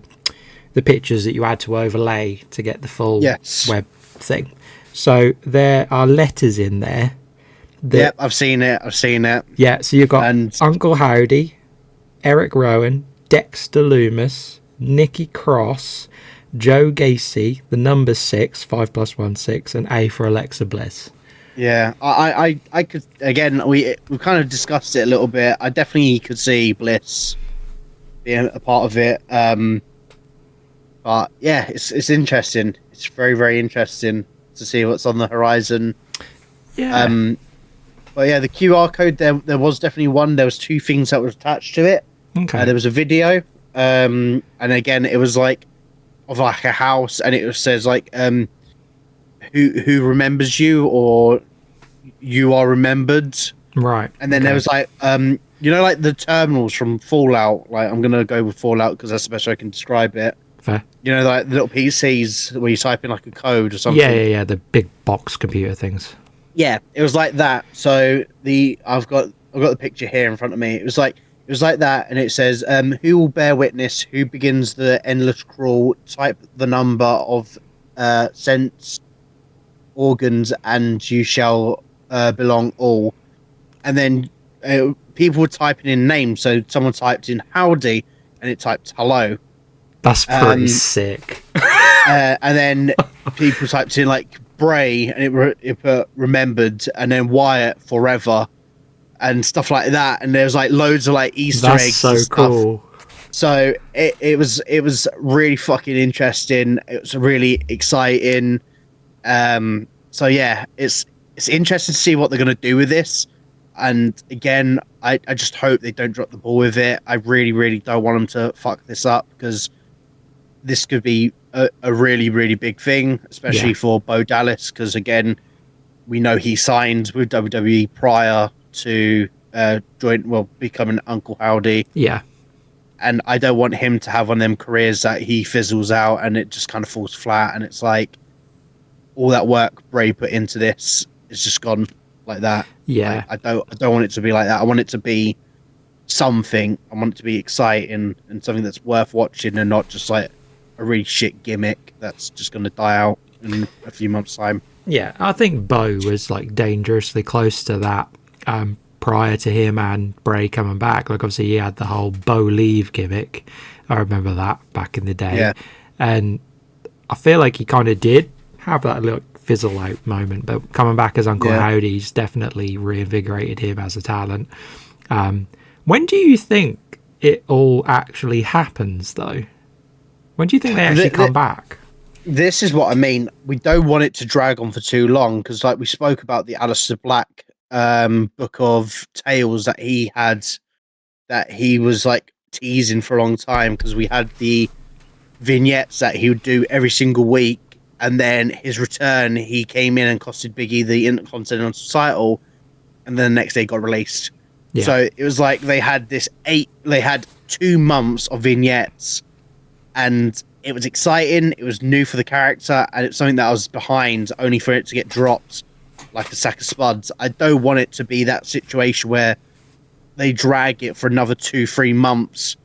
pictures that you had to overlay to get the full web thing. So there are letters in there. Yep, I've seen it. Yeah, so you've got Uncle Howdy, Eric Rowan, Dexter Loomis, Nikki Cross, Joe Gacy, the number 6, 5 + 1 6, and A for Alexa Bliss. Yeah, I could, again, we kind of discussed it a little bit. I definitely could see Bliss being a part of it. But yeah, it's interesting. It's very, very interesting to see what's on the horizon. Yeah. But yeah, the QR code, there was definitely one. There was two things that were attached to it. Okay. There was a video, and again, it was like of like a house, and it says like who remembers you, or you are remembered. Right. And then there was like like the terminals from Fallout. Like, I'm gonna go with Fallout because that's the best way I can describe it. Fair. Like the little PCs where you type in like a code or something. Yeah. The big box computer things. Yeah, it was like that. So I've got the picture here in front of me. It was like that, and it says, "Who will bear witness? Who begins the endless crawl? Type the number of sense organs, and you shall belong all." And then people were typing in names. So someone typed in howdy, and it typed hello. That's pretty sick. And then people typed in like Bray, and it put remembered, and then Wyatt forever, and stuff like that. And there's like loads of like Easter eggs. That's so and stuff. cool. So it was really fucking interesting. It was really exciting. So yeah, it's interesting to see what they're gonna do with this. And again, I just hope they don't drop the ball with it. I really, really don't want them to fuck this up because this could be a really, really big thing, especially for Bo Dallas. Because again, we know he signed with WWE prior to becoming Uncle Howdy. Yeah. And I don't want him to have one of them careers that he fizzles out and it just kind of falls flat. And it's like all that work Bray put into this is just gone like that. Yeah. Like, I don't want it to be like that. I want it to be something. I want it to be exciting and something that's worth watching and not just like a really shit gimmick that's just going to die out in a few months' time. Yeah, I think Bo was like dangerously close to that prior to him and Bray coming back. Like obviously he had the whole Bo leave gimmick. I remember that back in the day. Yeah. And I feel like he kind of did have that little fizzle out moment, but coming back as Uncle Howdy's definitely reinvigorated him as a talent. When do you think it all actually happens though? When do you think they actually come back? This is what I mean. We don't want it to drag on for too long because, like we spoke about the Aleister Black book of tales that he had, that he was like teasing for a long time because we had the vignettes that he would do every single week, and then his return, he came in and costed Big E the Intercontinental title, and then the next day got released. Yeah. So it was like they had 2 months of vignettes, and it was exciting, it was new for the character, and it's something that I was behind, only for it to get dropped like a sack of spuds. I don't want it to be that situation where they drag it for another 2-3 months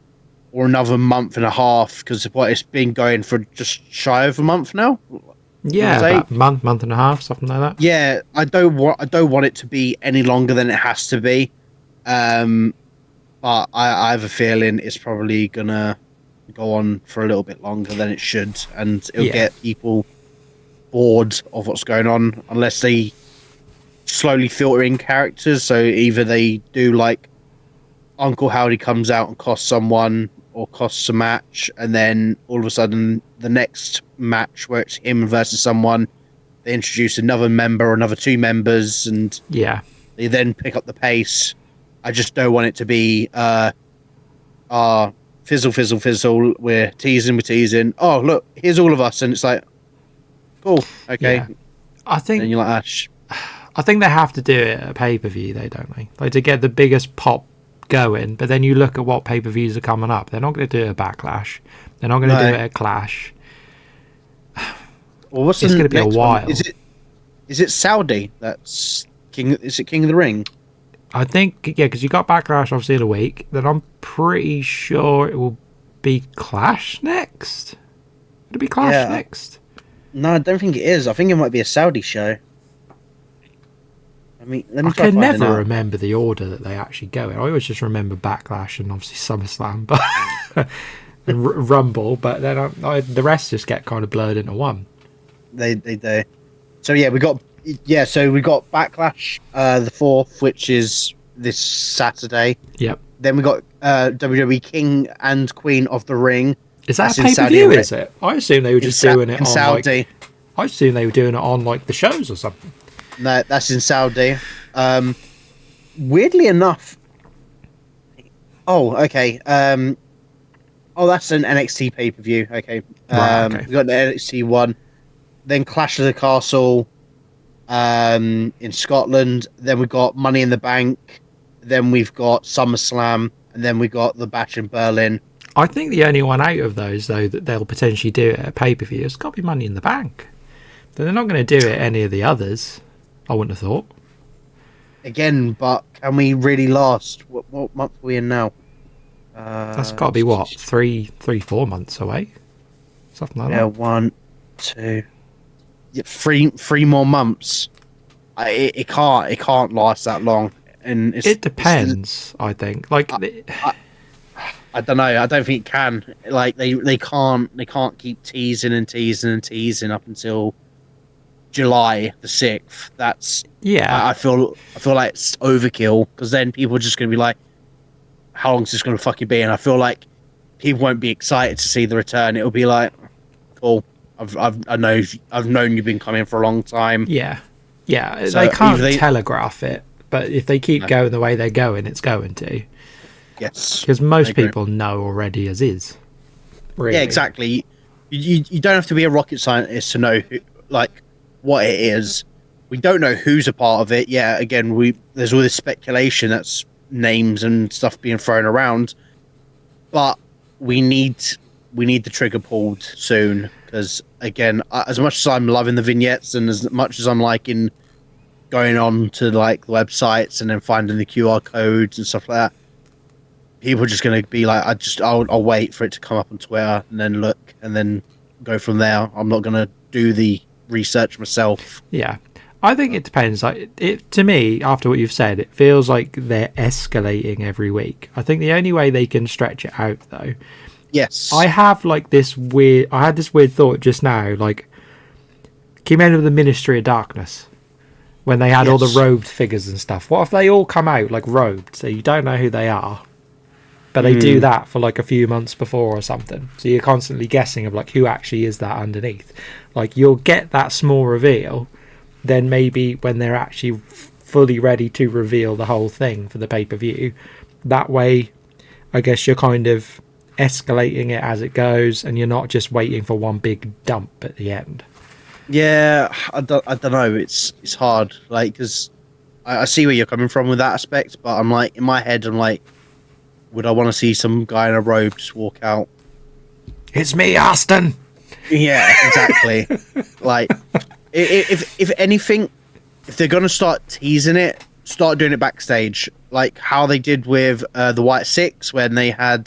or another month and a half, because it's been going for just shy of a month now. Yeah, about month and a half, something like that. Yeah, I don't want it to be any longer than it has to be. But I have a feeling it's probably gonna go on for a little bit longer than it should, and it'll get people bored of what's going on unless they slowly filter in characters. So either they do like Uncle Howdy comes out and costs someone or costs a match, and then all of a sudden the next match where it's him versus someone, they introduce another member or another 2 members, and they then pick up the pace. I just don't want it to be fizzle, we're teasing, oh look, here's all of us, and it's like, cool, okay. I think, and you're like, Ash. I think they have to do it at a pay-per-view though, don't they? Like to get the biggest pop going. But then you look at what pay-per-views are coming up, they're not going to do it at Backlash, they're not going to do it at Clash. Well, it's going to be a while. Is it Saudi that's King? Is it King of the Ring? I think, because you got Backlash obviously in a week. Then I'm pretty sure it will be Clash next. It'll be Clash next. No, I don't think it is. I think it might be a Saudi show. I mean, I can never remember the order that they actually go in. I always just remember Backlash and obviously SummerSlam, but and Rumble. But then the rest just get kind of blurred into one. They do. So we got Backlash the 4th, which is this Saturday. Yep. Then we got WWE King and Queen of the Ring. Is that a pay-per-view, is it? I assume they were just doing it on Saudi. I assume they were doing it on like the shows or something. No, that's in Saudi. Weirdly enough. Oh, okay. That's an NXT pay-per-view. Okay. Right, okay. We got the NXT one. Then Clash of the Castle in Scotland. Then we got Money in the Bank. Then we've got SummerSlam. And then we got the Bash in Berlin. I think the only one out of those, though, that they'll potentially do it at a pay-per-view has got to be Money in the Bank. They're not going to do it any of the others, I wouldn't have thought. Again, but can we really last? What month are we in now? That's got to be, 3-4 months away? Something like that. Yeah, 1, 2... 3 more months. It can't last that long, and it depends. I think. Like, I don't know. I don't think it can. Like they can't keep teasing up until July the 6th. That's I feel like it's overkill, because then people are just going to be like, how long is this going to fucking be? And I feel like people won't be excited to see the return. It'll be like, cool. I've known you've been coming for a long time. Yeah. So they can't telegraph it, but if they keep No. going the way they're going, it's going to. Yes, Because most people know already as is. Really. Yeah, exactly. You don't have to be a rocket scientist to know what it is. We don't know who's a part of it. Yeah, again, there's all this speculation, that's names and stuff being thrown around, but we need the trigger pulled soon, because again, as much as I'm loving the vignettes and as much as I'm liking going on to like the websites and then finding the QR codes and stuff like that, people are just going to be like, I'll wait for it to come up on Twitter and then look and then go from there. I'm not going to do the research myself. Yeah. I think it depends. Like to me, after what you've said, it feels like they're escalating every week. I think the only way they can stretch it out, though. Yes. I had this weird thought just now, like, came out of the Ministry of Darkness when they had all the robed figures and stuff. What if they all come out like robed, so you don't know who they are, but they do that for like a few months before or something, so you're constantly guessing of like who actually is that underneath. Like, you'll get that small reveal, then maybe when they're actually fully ready to reveal the whole thing for the pay-per-view, that way I guess you're kind of escalating it as it goes and you're not just waiting for one big dump at the end. Yeah, I don't know. It's hard, like, because I see where you're coming from with that aspect, but I'm like, in my head, I'm like, would I want to see some guy in a robe just walk out? It's me, Austin. Yeah, exactly. Like, if anything, if they're gonna start teasing it, start doing it backstage, like how they did with the White Six when they had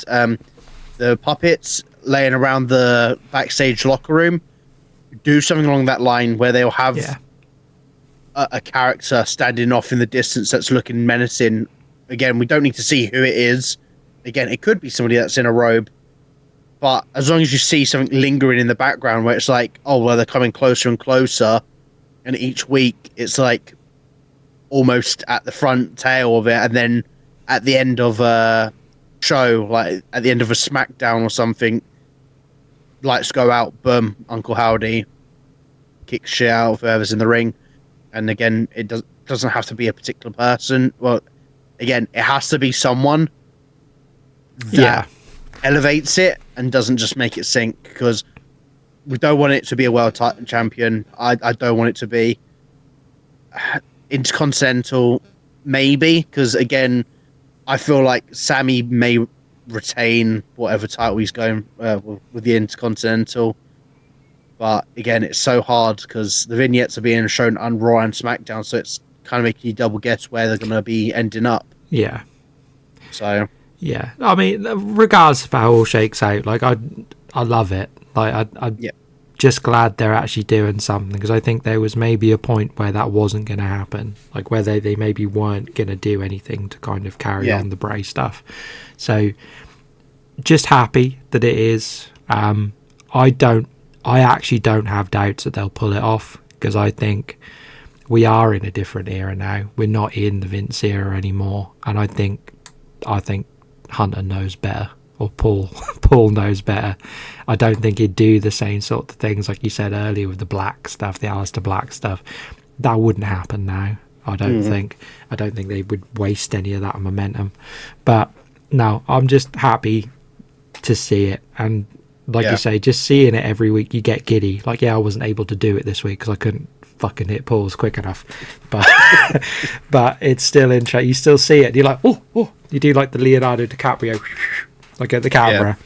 the puppets laying around the backstage locker room. Do something along that line where they'll have a character standing off in the distance that's looking menacing. Again, we don't need to see who it is. Again, it could be somebody that's in a robe. But as long as you see something lingering in the background where it's like, oh, well, they're coming closer and closer, and each week it's like almost at the front tail of it, and then at the end of a show, like at the end of a SmackDown or something, lights go out, boom, Uncle Howdy kicks shit out of whoever's in the ring. And again, it doesn't have to be a particular person. Well, again, it has to be someone that elevates it and doesn't just make it sink, because we don't want it to be a world title champion. I don't want it to be Intercontinental, maybe, because again, I feel like Sammy may retain whatever title he's going with the Intercontinental. But again, it's so hard because the vignettes are being shown on Raw and SmackDown, so it's kind of making you double guess where they're going to be ending up. Yeah. So. Yeah, I mean, regardless of how it all shakes out, like I love it. Like I'm just glad they're actually doing something, because I think there was maybe a point where that wasn't going to happen, like where they maybe weren't going to do anything to kind of carry on the Bray stuff. So just happy that it is. I actually don't have doubts that they'll pull it off, because I think we are in a different era now. We're not in the Vince era anymore, and I think Hunter knows better, or Paul knows better. I don't think he'd do the same sort of things like you said earlier with the Black stuff, the Aleister Black stuff. That wouldn't happen now. I don't think they would waste any of that momentum. But no, I'm just happy to see it, and like you say, just seeing it every week, you get giddy. Like, I wasn't able to do it this week because I couldn't fucking hit pause quick enough, but but it's still interesting. You still see it, you're like, oh, you do like the Leonardo DiCaprio like at the camera.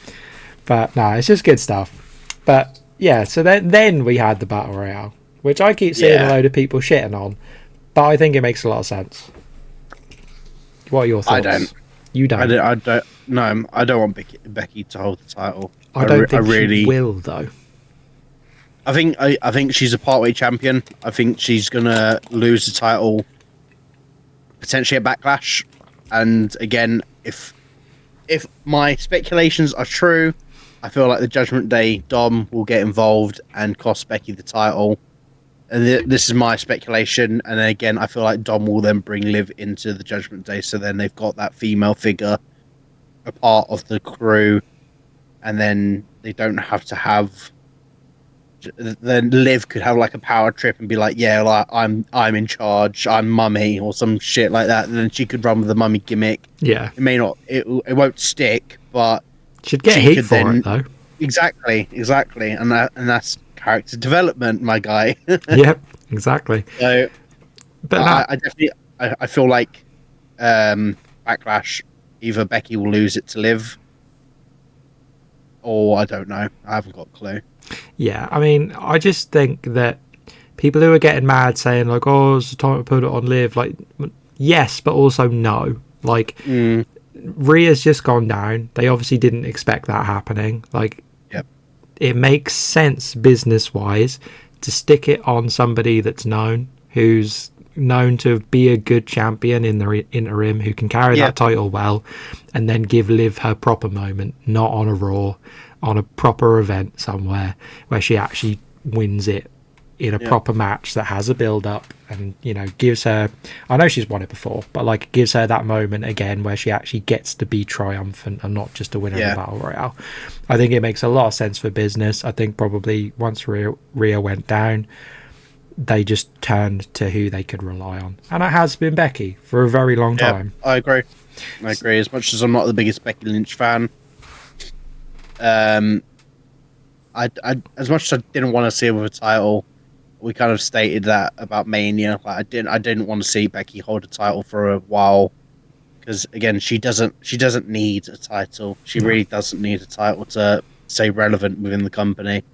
But no, it's just good stuff. But yeah, so then we had the Battle Royale, which I keep seeing a load of people shitting on, but I think it makes a lot of sense. What are your thoughts? You don't. I don't. No, I don't want Becky to hold the title. I don't think she will, though. I think she's a partway champion. I think she's gonna lose the title potentially at Backlash. And again, if my speculations are true, I feel like the Judgment Day Dom will get involved and cost Becky the title. And this is my speculation. And then again, I feel like Dom will then bring Liv into the Judgment Day, so then they've got that female figure, a part of the crew, and then they don't have to have. Then Liv could have like a power trip and be like, "Yeah, like I'm in charge. I'm mummy," or some shit like that. And then she could run with the mummy gimmick. Yeah, it may not. It won't stick, but she'd get heat for it though. Exactly, and that's character development, my guy. Yep, exactly. So, but I definitely I feel like Backlash, either Becky will lose it to Liv, or I don't know. I haven't got a clue. Yeah, I mean, I just think that people who are getting mad saying like, "Oh, it's time to put it on Liv," like, yes, but also no. Like, Rhea's just gone down. They obviously didn't expect that happening. Like, it makes sense business-wise to stick it on somebody that's known, who's known to be a good champion in the interim, who can carry that title well, and then give Liv her proper moment, not on a Raw, on a proper event somewhere where she actually wins it in a proper match that has a build up and, you know, gives her, I know she's won it before, but like gives her that moment again where she actually gets to be triumphant and not just a winner of the Battle Royale. I think it makes a lot of sense for business. I think probably once Rhea went down, they just turned to who they could rely on, and it has been Becky for a very long time. I agree. As much as I'm not the biggest Becky Lynch fan, I as much as I didn't want to see her with a title, we kind of stated that about Mania. Like I didn't want to see Becky hold a title for a while, because again, she doesn't need a title. She really doesn't need a title to stay relevant within the company.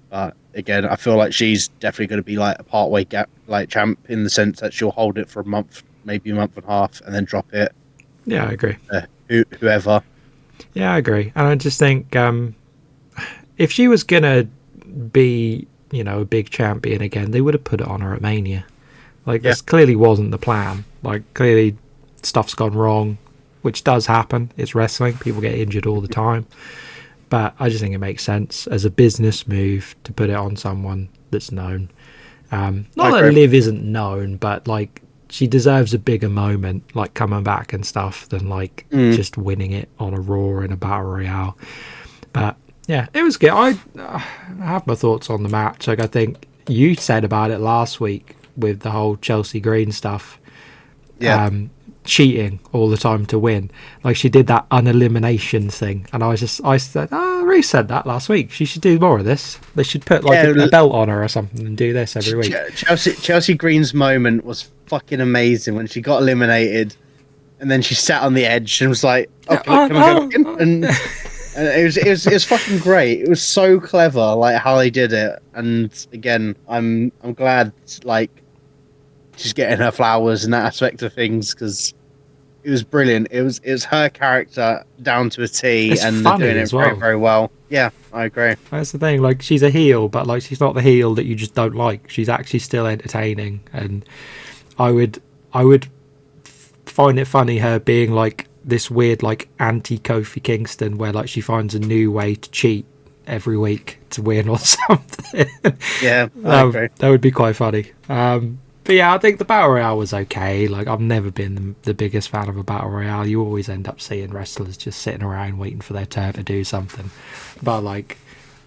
But again, I feel like she's definitely going to be like a partway gap, like champ, in the sense that she'll hold it for a month, maybe a month and a half, and then drop it. Yeah, I agree. Whoever. Yeah, I agree. And I just think if she was going to be, you know, a big champion again, they would have put it on her at Mania. Like, this clearly wasn't the plan. Like, clearly stuff's gone wrong, which does happen. It's wrestling. People get injured all the time. But I just think it makes sense as a business move to put it on someone that's known. Not that Liv isn't known, but like she deserves a bigger moment, like coming back and stuff, than like just winning it on a Raw in a Battle Royale. But yeah, it was good. I have my thoughts on the match. Like I think you said about it last week with the whole Chelsea Green stuff. Cheating all the time to win. Like she did that unelimination thing, and I said, Rhys said that last week. She should do more of this. They should put like a belt on her or something and do this every week. Chelsea Green's moment was fucking amazing when she got eliminated, and then she sat on the edge and was like, can I go in? And it was fucking great. It was so clever, like how they did it. And again, I'm glad like she's getting her flowers in that aspect of things, because it was brilliant. It was her character down to a T, and they're doing it very, very well. Yeah, I agree. That's the thing. Like she's a heel, but like she's not the heel that you just don't like. She's actually still entertaining, and I would find it funny her being like this weird like anti Kofi Kingston, where like she finds a new way to cheat every week to win or something. Yeah, I agree. That would be quite funny. But yeah, I think the Battle Royale was okay. Like, I've never been the biggest fan of a Battle Royale. You always end up seeing wrestlers just sitting around waiting for their turn to do something. But, like,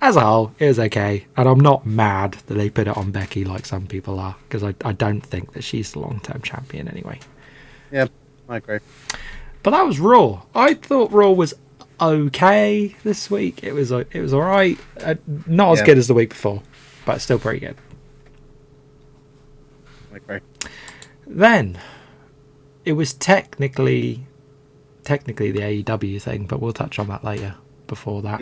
as a whole, it was okay. And I'm not mad that they put it on Becky like some people are, because I don't think that she's the long-term champion anyway. Yeah, I agree. But that was Raw. I thought Raw was okay this week. It was all right. Not as good as the week before, but still pretty good. Okay. Then it was technically the AEW thing, but we'll touch on that later. Before that,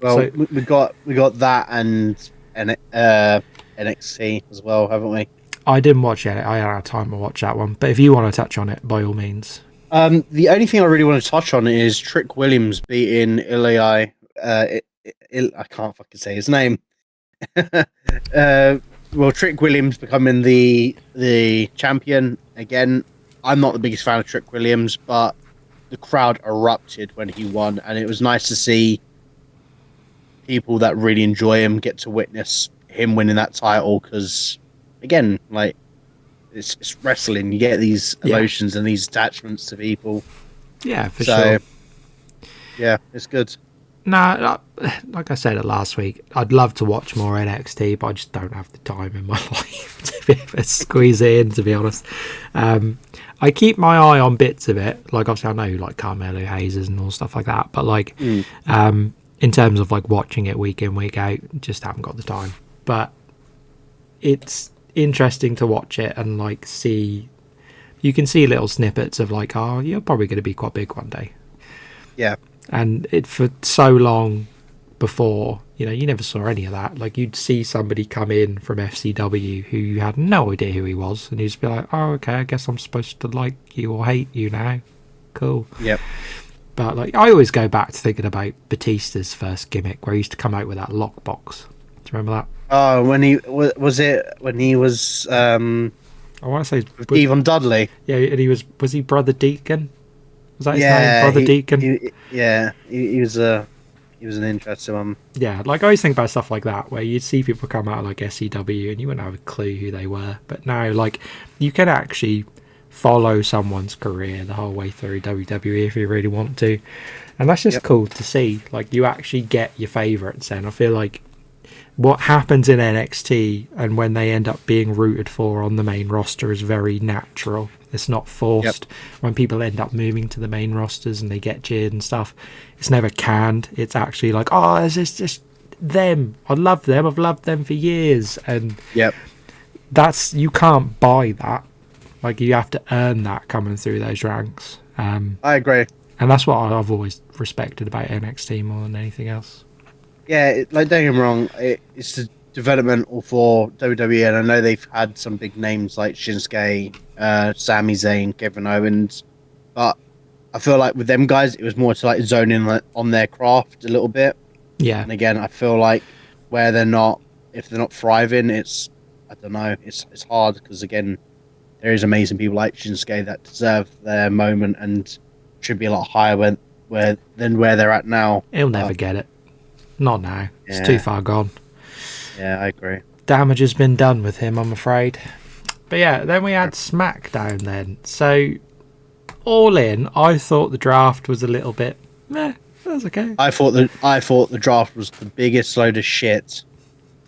well, we got that and NXT as well, haven't we? I didn't watch it. I had time to watch that one, but if you want to touch on it, by all means. The only thing I really want to touch on is Trick Williams beating Ilya. I can't fucking say his name. Well, Trick Williams becoming the champion again. I'm not the biggest fan of Trick Williams, but the crowd erupted when he won, and it was nice to see people that really enjoy him get to witness him winning that title, because, again, like, it's wrestling. You get these emotions and these attachments to people. Yeah, for sure. Yeah, it's good. Nah, like I said it last week, I'd love to watch more NXT, but I just don't have the time in my life to be able to squeeze it in, to be honest. I keep my eye on bits of it. Like, obviously, I know like Carmelo Hayes and all stuff like that, but like, in terms of like watching it week in, week out, just haven't got the time. But it's interesting to watch it and like see. You can see little snippets of like, oh, you're probably going to be quite big one day. Yeah. And it for so long before, you know, you never saw any of that. Like, you'd see somebody come in from FCW who you had no idea who he was, and you'd just be like, oh, okay, I guess I'm supposed to like you or hate you now. Cool. Yep. But like, I always go back to thinking about Batista's first gimmick, where he used to come out with that lockbox. Do you remember that? Oh, when he when he was I want to say Devon Dudley. Yeah, and was he Brother Deacon? Was that his name, Brother Deacon? He was an interesting one. Yeah, like I always think about stuff like that, where you'd see people come out like SCW and you wouldn't have a clue who they were. But now, like, you can actually follow someone's career the whole way through WWE if you really want to. And that's just cool to see. Like, you actually get your favourites, and I feel like what happens in NXT and when they end up being rooted for on the main roster is very natural. It's not forced. When people end up moving to the main rosters and they get cheered and stuff, it's never canned. It's actually like, oh, it's just them. I love them. I've loved them for years. And that's, you can't buy that. Like, you have to earn that coming through those ranks. I agree. And that's what I've always respected about NXT more than anything else. Yeah, like, don't get me wrong, it's the developmental for WWE, and I know they've had some big names like Shinsuke, Sami Zayn, Kevin Owens, but I feel like with them guys, it was more to like zone in on their craft a little bit. Yeah. And again, I feel like where they're not, if they're not thriving, it's, I don't know, it's hard, because again, there is amazing people like Shinsuke that deserve their moment and should be a lot higher than where they're at now. He'll never get it. Not now. It's too far gone. Yeah, I agree. Damage has been done with him, I'm afraid. But yeah, then we had SmackDown then. So, all in, I thought the draft was a little bit meh. That was okay. I thought the draft was the biggest load of shit.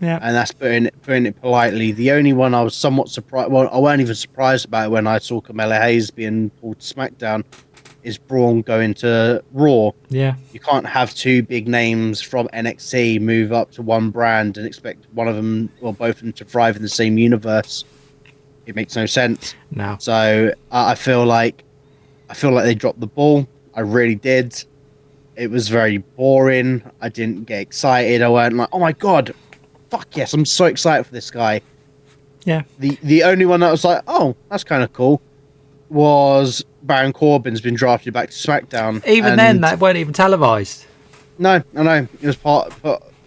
Yeah. And that's putting it politely. The only one I was somewhat surprised, well, I weren't even surprised about it when I saw Carmelo Hayes being pulled to SmackDown, is Braun going to Raw. Yeah. You can't have two big names from NXT move up to one brand and expect one of them or both of them to thrive in the same universe. It makes no sense. No. So I feel like they dropped the ball. I really did. It was very boring. I didn't get excited. I weren't like, oh my god, fuck yes, I'm so excited for this guy. Yeah. The only one that was like, oh, that's kind of cool, was Baron Corbin's been drafted back to SmackDown. Even then, that weren't even televised. No, I know. It was put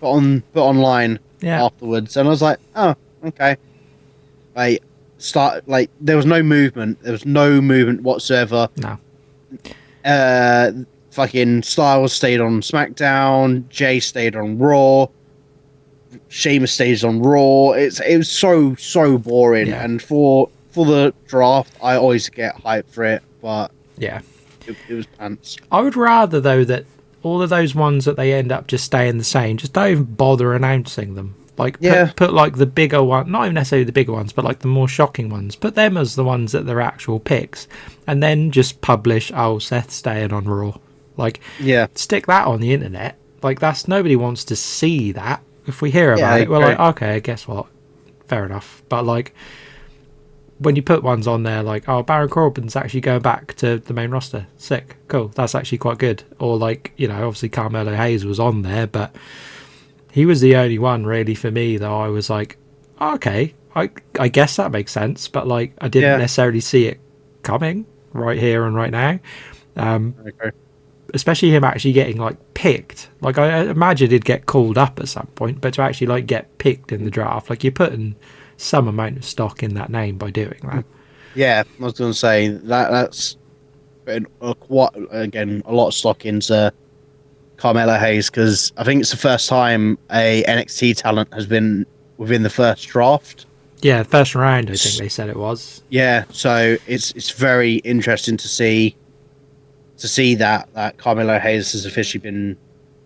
online afterwards, and I was like, oh, okay. There was no movement. There was no movement whatsoever. No. Fucking Styles stayed on SmackDown. Jay stayed on Raw. Sheamus stays on Raw. It was so boring. Yeah. And for the draft, I always get hyped for it, but yeah, it was pants. I would rather, though, that all of those ones that they end up just staying the same, just don't even bother announcing them. Like, put like the bigger one, not even necessarily the bigger ones, but like the more shocking ones. Put them as the ones that they're actual picks, and then just publish, oh, Seth staying on Raw. Like, stick that on the internet. Like, that's, nobody wants to see that. If we hear about it, we're like, okay, guess what? Fair enough. But like, when you put ones on there like, oh, Baron Corbin's actually going back to the main roster, sick, cool, that's actually quite good. Or like, you know, obviously Carmelo Hayes was on there, but he was the only one really for me that I was like, oh, okay, I guess that makes sense, but like, I didn't necessarily see it coming right here and right now. Especially him actually getting like picked. Like, I imagine he'd get called up at some point, but to actually like get picked in the draft, like, you're putting some amount of stock in that name by doing that. Yeah, I was going to say that's putting a lot of stock into Carmelo Hayes, because I think it's the first time a NXT talent has been within the first draft. Yeah, first round, I think they said it was. Yeah, so it's very interesting to see to see that Carmelo Hayes has officially been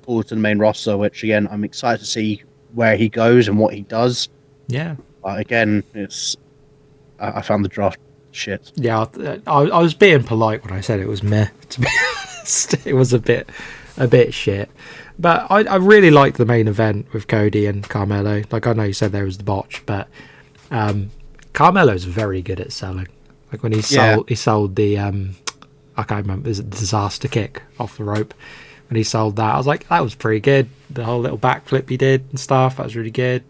pulled to the main roster, which again I'm excited to see where he goes and what he does. Yeah. But again, I found the draft shit. Yeah, I was being polite when I said it was meh. To be honest, it was a bit shit. But I really liked the main event with Cody and Carmelo. Like, I know you said there was the botch, but Carmelo's very good at selling. Like when he sold the I can't remember, is it the disaster kick off the rope? When he sold that, I was like, that was pretty good. The whole little backflip he did and stuff, that was really good.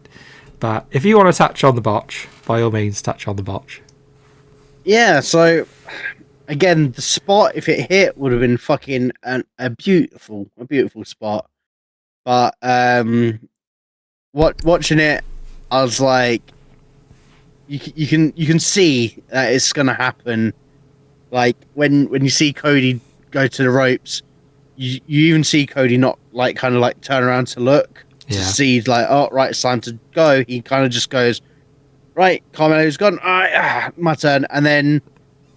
But if you want to touch on the botch, by all means, touch on the botch. Yeah, so again, the spot, if it hit, would have been fucking a beautiful spot. But watching it, I was like, you can see that it's gonna happen. Like when you see Cody go to the ropes, you even see Cody not like kind of like turn around to look to see like, oh right, it's time to go. He kind of just goes, right, Carmelo's gone. All right, my turn. And then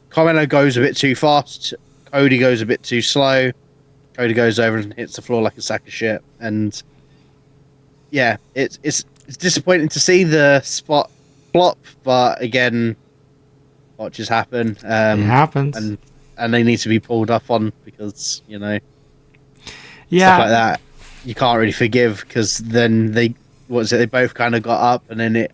Carmelo goes a bit too fast. Cody goes a bit too slow. Cody goes over and hits the floor like a sack of shit. And yeah, it's disappointing to see the spot flop, but again, botches happen. It happens, and they need to be pulled up on because stuff like that you can't really forgive because then they both kind of got up and then it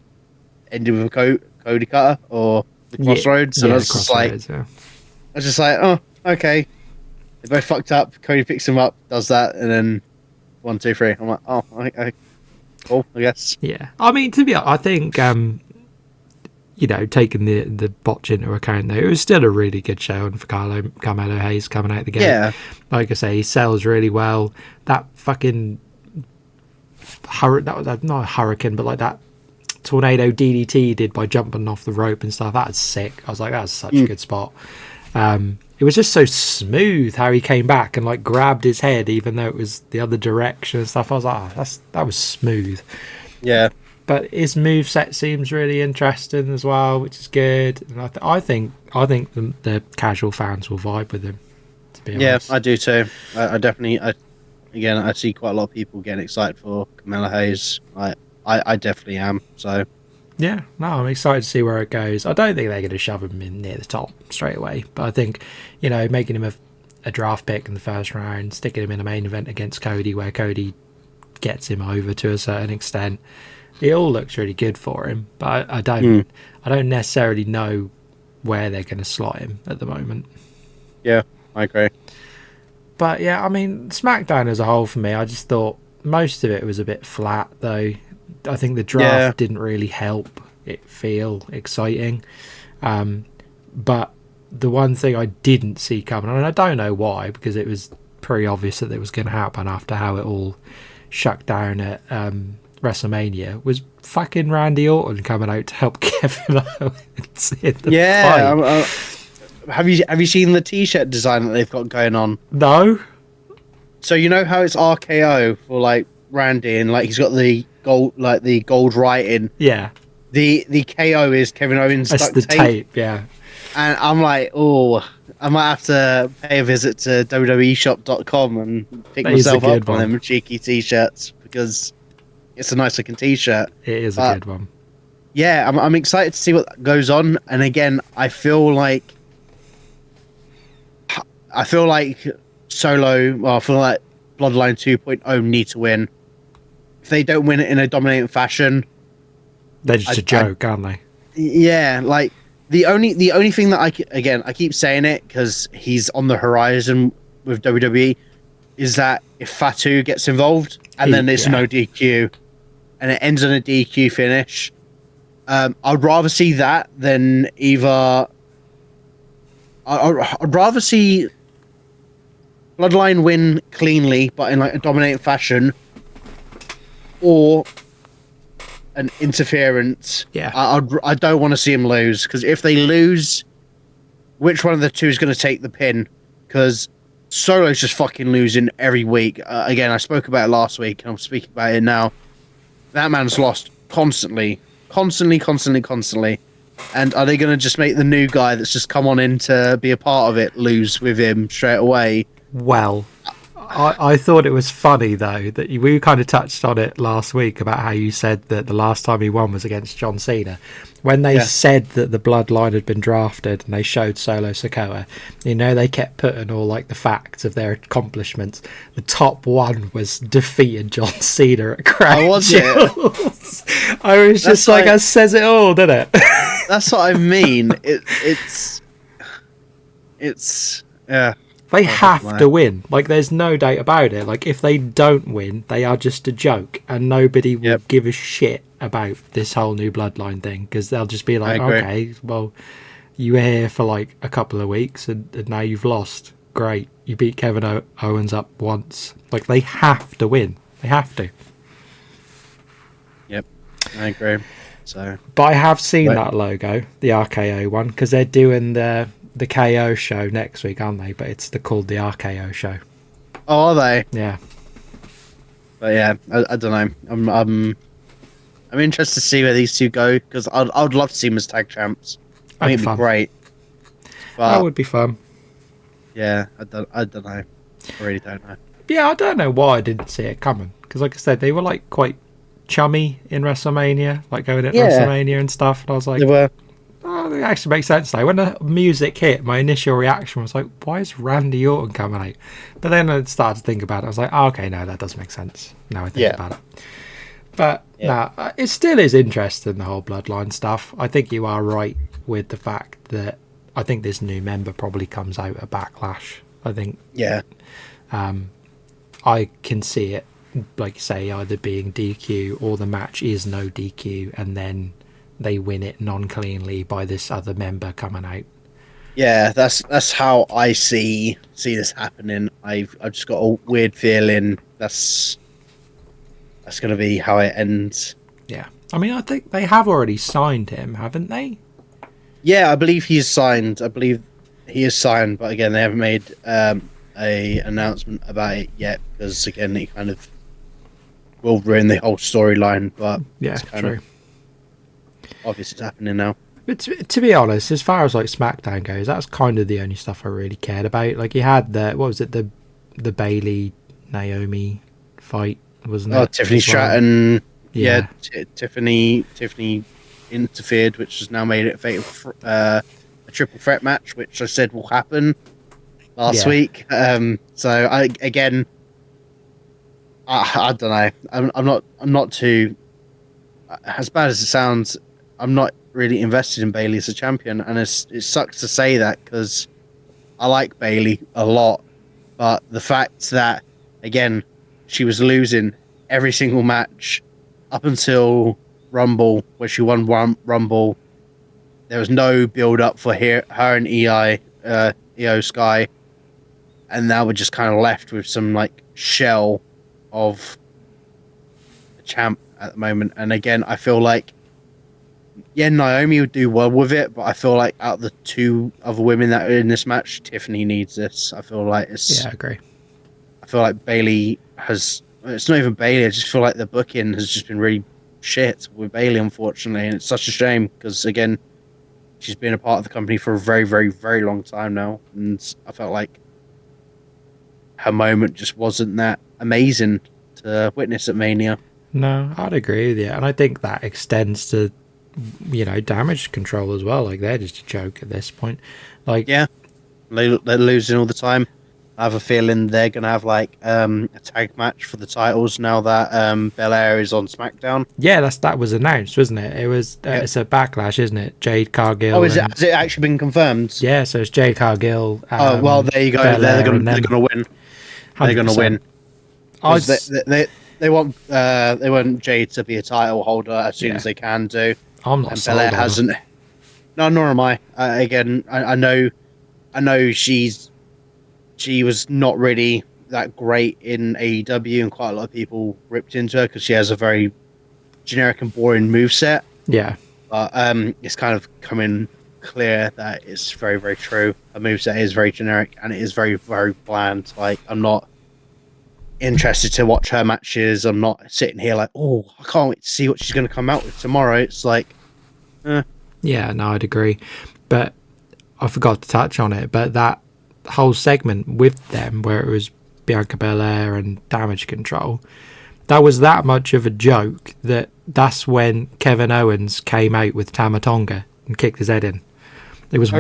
ended with a Cody cutter or the crossroads, and I was just like, oh, okay, they both fucked up. Cody picks him up, does that, and then 1, 2, 3. I'm like, oh, okay, cool, I guess. Yeah, I mean, to be honest, I think taking the botch into account, though, it was still a really good show for Carmelo Hayes coming out the gate. Yeah, like I say, he sells really well. That fucking that was not a hurricane, but like that tornado DDT he did by jumping off the rope and stuff. That was sick. I was like, that was such a good spot. It was just so smooth how he came back and like grabbed his head, even though it was the other direction and stuff. I was like, that was smooth. Yeah. But his moveset seems really interesting as well, which is good. And I think the casual fans will vibe with him. To be honest. Yeah, I do too. I definitely. I see quite a lot of people getting excited for Carmelo Hayes. I definitely am. So. Yeah, no, I'm excited to see where it goes. I don't think they're going to shove him in near the top straight away, but I think making him a draft pick in the first round, sticking him in a main event against Cody, where Cody gets him over to a certain extent. It all looks really good for him, but I don't necessarily know where they're going to slot him at the moment. Yeah, I agree. But yeah, I mean, SmackDown as a whole for me, I just thought most of it was a bit flat, though. I think the draft didn't really help it feel exciting. But the one thing I didn't see coming, and I don't know why, because it was pretty obvious that it was going to happen after how it all shut down at WrestleMania, was fucking Randy Orton coming out to help Kevin Owens in the fight. Have you seen the t-shirt design that they've got going on? No. So you know how it's RKO for like Randy, and like he's got the gold writing. Yeah. The KO is Kevin Owens. That's the tape. Yeah. And I'm like, oh, I might have to pay a visit to WWEshop.com and pick myself up on them cheeky t-shirts because it's a nice looking t-shirt. It is a good one. Yeah, I'm excited to see what goes on. And again, I feel like Solo. Well, I feel like Bloodline 2.0 need to win. If they don't win it in a dominating fashion, they're just a joke, aren't they? Yeah, like the only thing that I keep saying it because he's on the horizon with WWE is that if Fatu gets involved and then there's no DQ and it ends on a DQ finish, I'd rather see that than either. I'd rather see Bloodline win cleanly but in like a dominating fashion, or an interference. Yeah, I don't want to see him lose because if they lose, which one of the two is going to take the pin? Because Solo's just fucking losing every week. Again, I spoke about it last week and I'm speaking about it now. That man's lost constantly. And are they going to just make the new guy that's just come on in to be a part of it lose with him straight away? Well, I thought it was funny, though, that we kind of touched on it last week about how you said that the last time he won was against John Cena. When they said that the Bloodline had been drafted and they showed Solo Sikoa, they kept putting all like the facts of their accomplishments. The top one was defeating John Cena at Crown Jewels. I was just like, that says it all, doesn't it? That's what I mean. Yeah. They have to win. Like, there's no doubt about it. Like, if they don't win, they are just a joke, and nobody will give a shit about this whole new Bloodline thing, because they'll just be like, okay, well, you were here for like a couple of weeks, and now you've lost. Great, you beat Kevin Owens up once. Like, they have to win. They have to. Yep, I agree. So, but I have seen that logo, the RKO one, because they're doing the KO show next week, aren't they? But it's called the RKO show. Oh, are they? Yeah. But yeah, I don't know. I'm interested to see where these two go, because I'd love to see them as tag champs. I think it'd be great. But, that would be fun. Yeah, I don't know. I really don't know. Yeah, I don't know why I didn't see it coming, because like I said, they were like quite chummy in WrestleMania, like going at WrestleMania and stuff, and I was like, they were. Oh, it actually makes sense though. When the music hit, my initial reaction was like, why is Randy Orton coming out? But then I started to think about it. I was like, oh, okay, no, that does make sense. Now I think about it. But it still is interesting, the whole Bloodline stuff. I think you are right with the fact that I think this new member probably comes out at Backlash. I think I can see it, like you say, either being DQ or the match is no DQ, and then they win it non-cleanly by this other member coming out. Yeah, that's how I see this happening. I've just got a weird feeling that's going to be how it ends. Yeah, I mean, I think they have already signed him, haven't they? Yeah, I believe he's signed. I believe he is signed, but again, they haven't made a announcement about it yet, because again, it kind of will ruin the whole storyline. But yeah, it's kind true. of obvious it's happening now. But to be honest, as far as like SmackDown goes, that's kind of the only stuff I really cared about. Like, you had the Bailey Naomi fight, wasn't it? Oh, Tiffany Stratton. Yeah, Tiffany interfered, which has now made it a triple threat match, which I said will happen last week. So I don't know. I'm not too, as bad as it sounds, I'm not really invested in Bailey as a champion, and it sucks to say that, because I like Bailey a lot, but the fact that, again, she was losing every single match up until Rumble, where she won Rumble, there was no build up for her and Io Sky, and now we're just kind of left with some like shell of a champ at the moment. And again, I feel like, Naomi would do well with it, but I feel like out of the two other women that are in this match, Tiffany needs this. I feel like it's... Yeah, I agree. I feel like Bailey has... It's not even Bailey, I just feel like the booking has just been really shit with Bailey, unfortunately, and it's such a shame, because, again, she's been a part of the company for a very, very, very long time now, and I felt like her moment just wasn't that amazing to witness at Mania. No, I'd agree with you, and I think that extends to, Damage Control as well. Like, they're just a joke at this point. Like, yeah, they're losing all the time. I have a feeling they're gonna have like a tag match for the titles now that Belair is on SmackDown. Yeah, that was announced, wasn't it? It was it's a Backlash, isn't it? Jade Cargill. Oh, has it actually been confirmed? Yeah, so it's Jade Cargill. Oh well, there you go. They're gonna win. 100%. They're gonna win. They want Jade to be a title holder as soon as they can do. I'm not. And Belair hasn't. No, nor am I. Again, I know she was not really that great in AEW, and quite a lot of people ripped into her because she has a very generic and boring moveset. Yeah. But it's kind of coming clear that it's very, very true. Her moveset is very generic, and it is very, very bland. Like, I'm not interested to watch her matches. I'm not sitting here like, oh, I can't wait to see what she's going to come out with tomorrow. It's like, yeah, Yeah, no, I'd agree. But I forgot to touch on it. But that whole segment with them, where it was Bianca Belair and Damage Control, that was that much of a joke that's when Kevin Owens came out with Tama Tonga and kicked his head in. It was,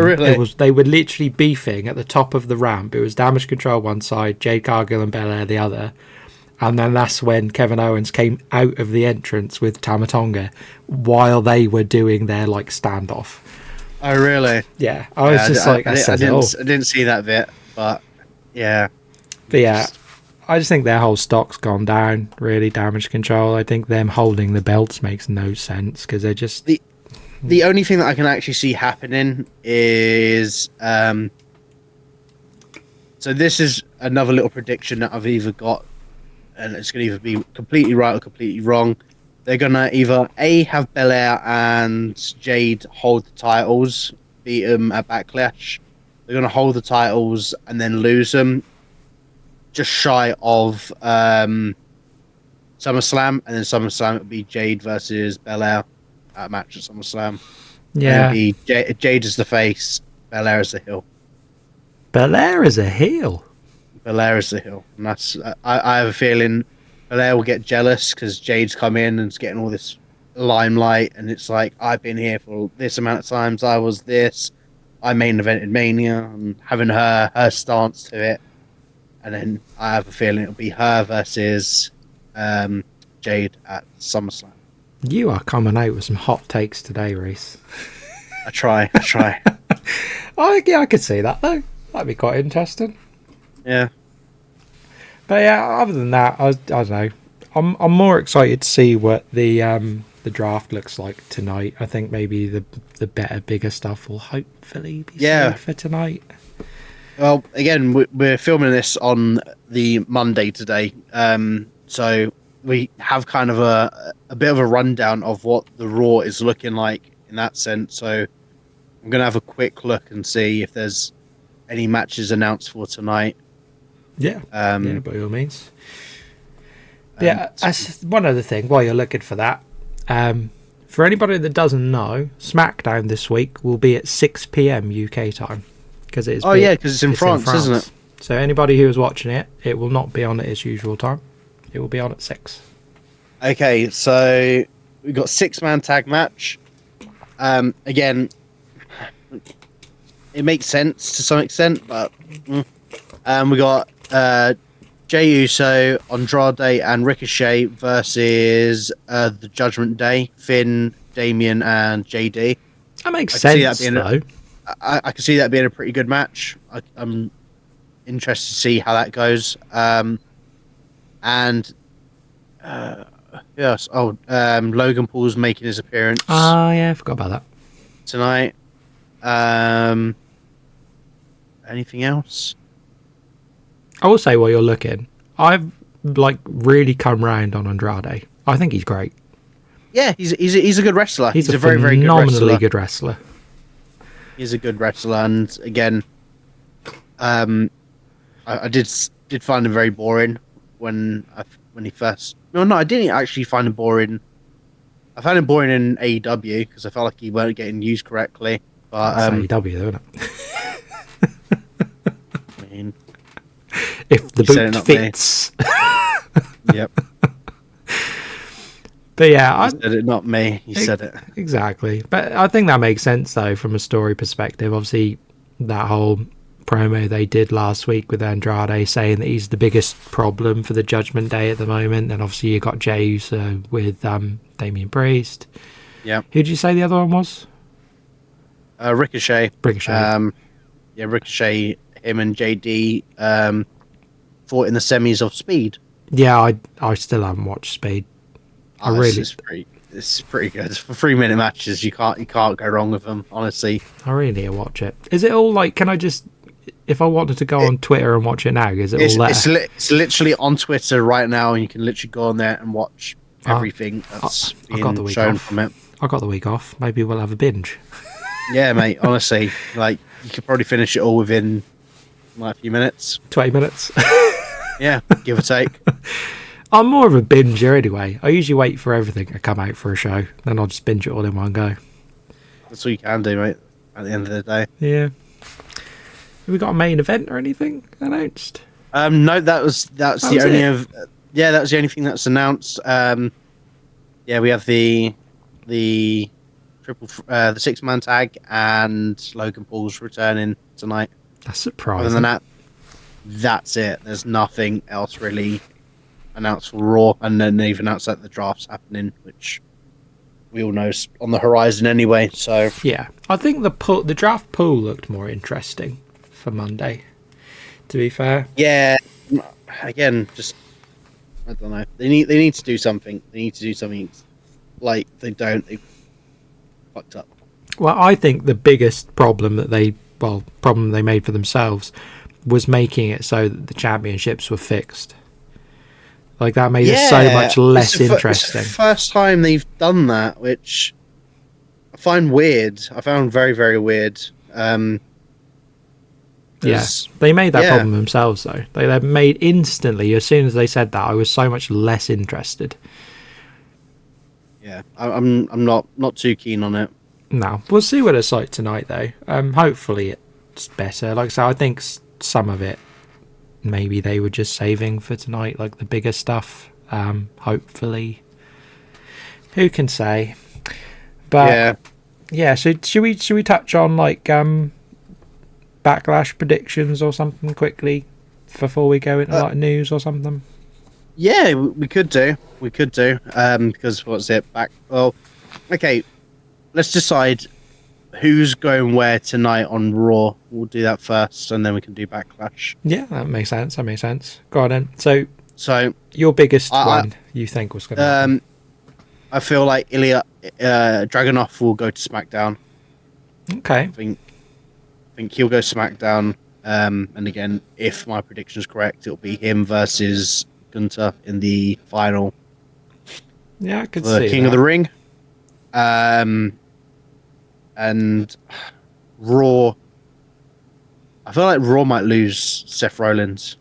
they were literally beefing at the top of the ramp. It was Damage Control one side, Jade Cargill and Belair the other. And then that's when Kevin Owens came out of the entrance with Tama Tonga while they were doing their like standoff. Oh, really? Yeah. I was I didn't see that bit, but yeah. But yeah, I just think their whole stock's gone down, really, Damage Control. I think them holding the belts makes no sense because they're just... The only thing that I can actually see happening is... so this is another little prediction that I've either got, and it's going to either be completely right or completely wrong. They're going to either A, have Belair and Jade hold the titles, beat them at Backlash. They're going to hold the titles and then lose them just shy of SummerSlam, and then SummerSlam would be Jade versus Belair at a match at SummerSlam. Yeah. And it'd be Jade is the face, Belair is the heel. Belair is a heel? Belair is the heel. And that's, I have a feeling Belair will get jealous because Jade's come in and is getting all this limelight, and it's like, I've been here for this amount of times, I was this, I main evented Mania, and having her stance to it. And then I have a feeling it'll be her versus Jade at SummerSlam. You are coming out with some hot takes today, Rhys. I try. Yeah, I could see that, though. That'd be quite interesting. Yeah. But yeah, other than that, I don't know. I'm more excited to see what the draft looks like tonight. I think maybe the better, bigger stuff will hopefully be saved for tonight. Well, again, we're filming this on the Monday today, so we have kind of a bit of a rundown of what the Raw is looking like in that sense. So I'm going to have a quick look and see if there's any matches announced for tonight. Yeah, by all means. Yeah, that's one other thing while you're looking for that. For anybody that doesn't know, SmackDown this week will be at 6 p.m. UK time. Because it's in France, isn't it? So anybody who is watching it, it will not be on at its usual time. It will be on at 6. Okay, so we've got 6-man tag match. Again, it makes sense to some extent, but we got Jey Uso, Andrade, and Ricochet versus the Judgment Day, Finn, Damian, and JD. That makes sense, though. I can see that being a pretty good match. I'm interested to see how that goes. Yes. Logan Paul's making his appearance. Yeah, I forgot about that. Tonight. Anything else? I will say while you're looking, I've really come round on Andrade. I think he's great. Yeah, he's a good wrestler. He's a very, very good wrestler. He's a good wrestler, and again, I did find him very boring when he first. No, I didn't actually find him boring. I found him boring in AEW because I felt like he weren't getting used correctly. But AEW, though, isn't it? I mean, if the boot fits. Yep. But yeah, he said it, not me. He said it. Exactly. But I think that makes sense, though, from a story perspective. Obviously, that whole promo they did last week with Andrade saying that he's the biggest problem for the Judgment Day at the moment. And obviously, you got Jey Uso with Damian Priest. Yeah. Who did you say the other one was? Ricochet. Ricochet. Ricochet, him and JD fought in the semis of Speed. Yeah, I still haven't watched Speed. It's pretty good. For 3-minute matches, you can't go wrong with them, honestly. I really need to watch it. Is it all like, can I just, if I wanted to go on Twitter and watch it now, is it all there? It's literally on Twitter right now, and you can literally go on there and watch everything that's being shown from it. I got the week off. Maybe we'll have a binge. Yeah, mate, honestly, you could probably finish it all within a few minutes. 20 minutes. Yeah, give or take. I'm more of a binger anyway. I usually wait for everything to come out for a show, then I'll just binge it all in one go. That's all you can do, mate. At the end of the day. Yeah. Have we got a main event or anything announced? No, that's That the was only it? that was the only thing that's announced. Yeah, we have the the 6-man tag and Logan Paul's returning tonight. That's Other surprising. than that, that's it. There's nothing else really announced for Raw, and then they've announced that the draft's happening, which we all know is on the horizon anyway. So Yeah, I think the draft pool looked more interesting for Monday. To be fair, yeah, again, just I don't know. They need to do something. They need to do something. Like they don't. They fucked up. well, I think the biggest problem they made for themselves was making it so that the championships were fixed. Like that made it so much less interesting. It's the first time they've done that, which I find weird. I found very, very weird. Yes, they made that problem themselves though. They made instantly as soon as they said that. I was so much less interested. Yeah, I'm not too keen on it. No, we'll see what it's like tonight though. Hopefully it's better. Like I said, I think some of it maybe they were just saving for tonight, like the bigger stuff. Hopefully, who can say? But yeah. So should we touch on like backlash predictions or something quickly before we go into like news or something? Yeah, we could do. Because what's it back? Well, okay. Let's decide who's going where tonight on Raw. We'll do that first, and then we can do backlash. Yeah, that makes sense. Go on then. So your biggest one you think was going to happen? I feel like Ilya Dragunov will go to SmackDown. Okay. I think he'll go SmackDown. And again, if my prediction is correct, it'll be him versus Gunther in the final. Yeah, I could for see King that. of the Ring. And Raw. I feel like Raw might lose Seth Rollins.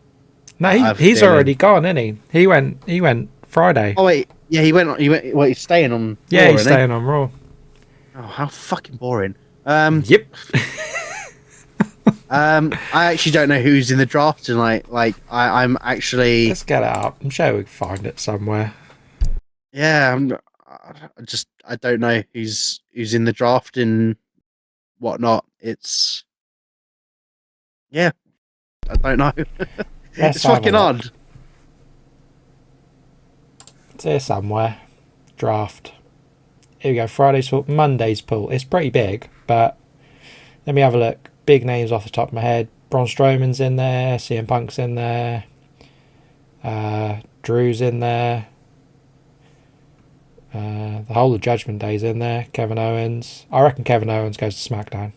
No, he's already gone, isn't he? He went Friday. Oh wait, yeah, he went. Well, he's staying on. Yeah, Raw, he's isn't he? staying on Raw. Oh, how fucking boring. Yep. I actually don't know who's in the draft tonight. I'm actually. Let's get it up. I'm sure we can find it somewhere. Yeah, I don't know who's in the draft and whatnot. It's. Yeah, I don't know. It's fucking odd. It's here somewhere. Draft. Here we go. Monday's pool. It's pretty big, but let me have a look. Big names off the top of my head. Braun Strowman's in there. CM Punk's in there. Drew's in there. The whole of Judgment Day's in there. Kevin Owens. I reckon Kevin Owens goes to SmackDown.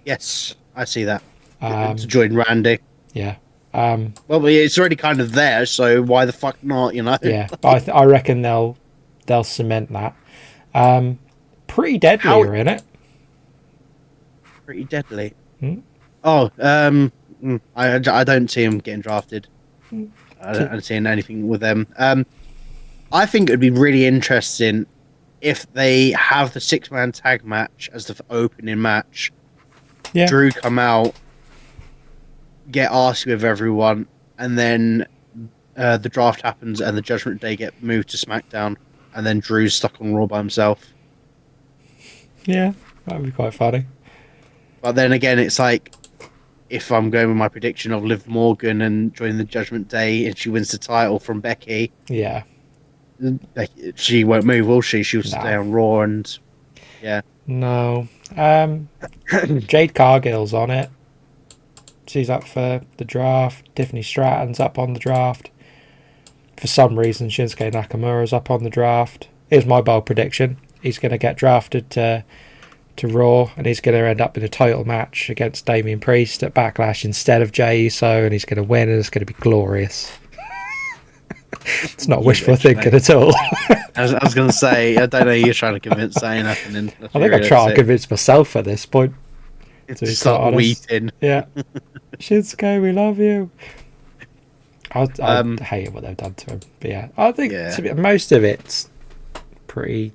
Yes, I see that. To join Randy. Yeah. Well, it's already kind of there, so why the fuck not? You know. Yeah, I reckon they'll cement that. Pretty Deadly are in it. Pretty Deadly. Hmm? Oh, I don't see him getting drafted. I don't see anything with them. I think it would be really interesting if they have the 6-man tag match as the opening match. Yeah. Drew come out, get arsed with everyone, and then the draft happens and the Judgment Day get moved to SmackDown, and then Drew's stuck on Raw by himself. Yeah, that would be quite funny. But then again, it's like, if I'm going with my prediction of Liv Morgan and joining the Judgment Day and she wins the title from Becky, yeah, she won't move, will she? She'll stay on Raw and yeah. No. Jade Cargill's on it. She's up for the draft. Tiffany Stratton's up on the draft. For some reason, Shinsuke Nakamura's up on the draft. Here's my bold prediction. He's going to get drafted to Raw, and he's going to end up in a title match against Damian Priest at Backlash instead of Jey Uso, and he's going to win, and it's going to be glorious. It's not wishful thinking at all. I was going to say, I don't know, you're trying to convince saying nothing. I think I'm trying to convince myself at this point. It's start weeping. Yeah. Shinsuke, we love you. I hate what they've done to him. But yeah, I think most of it's pretty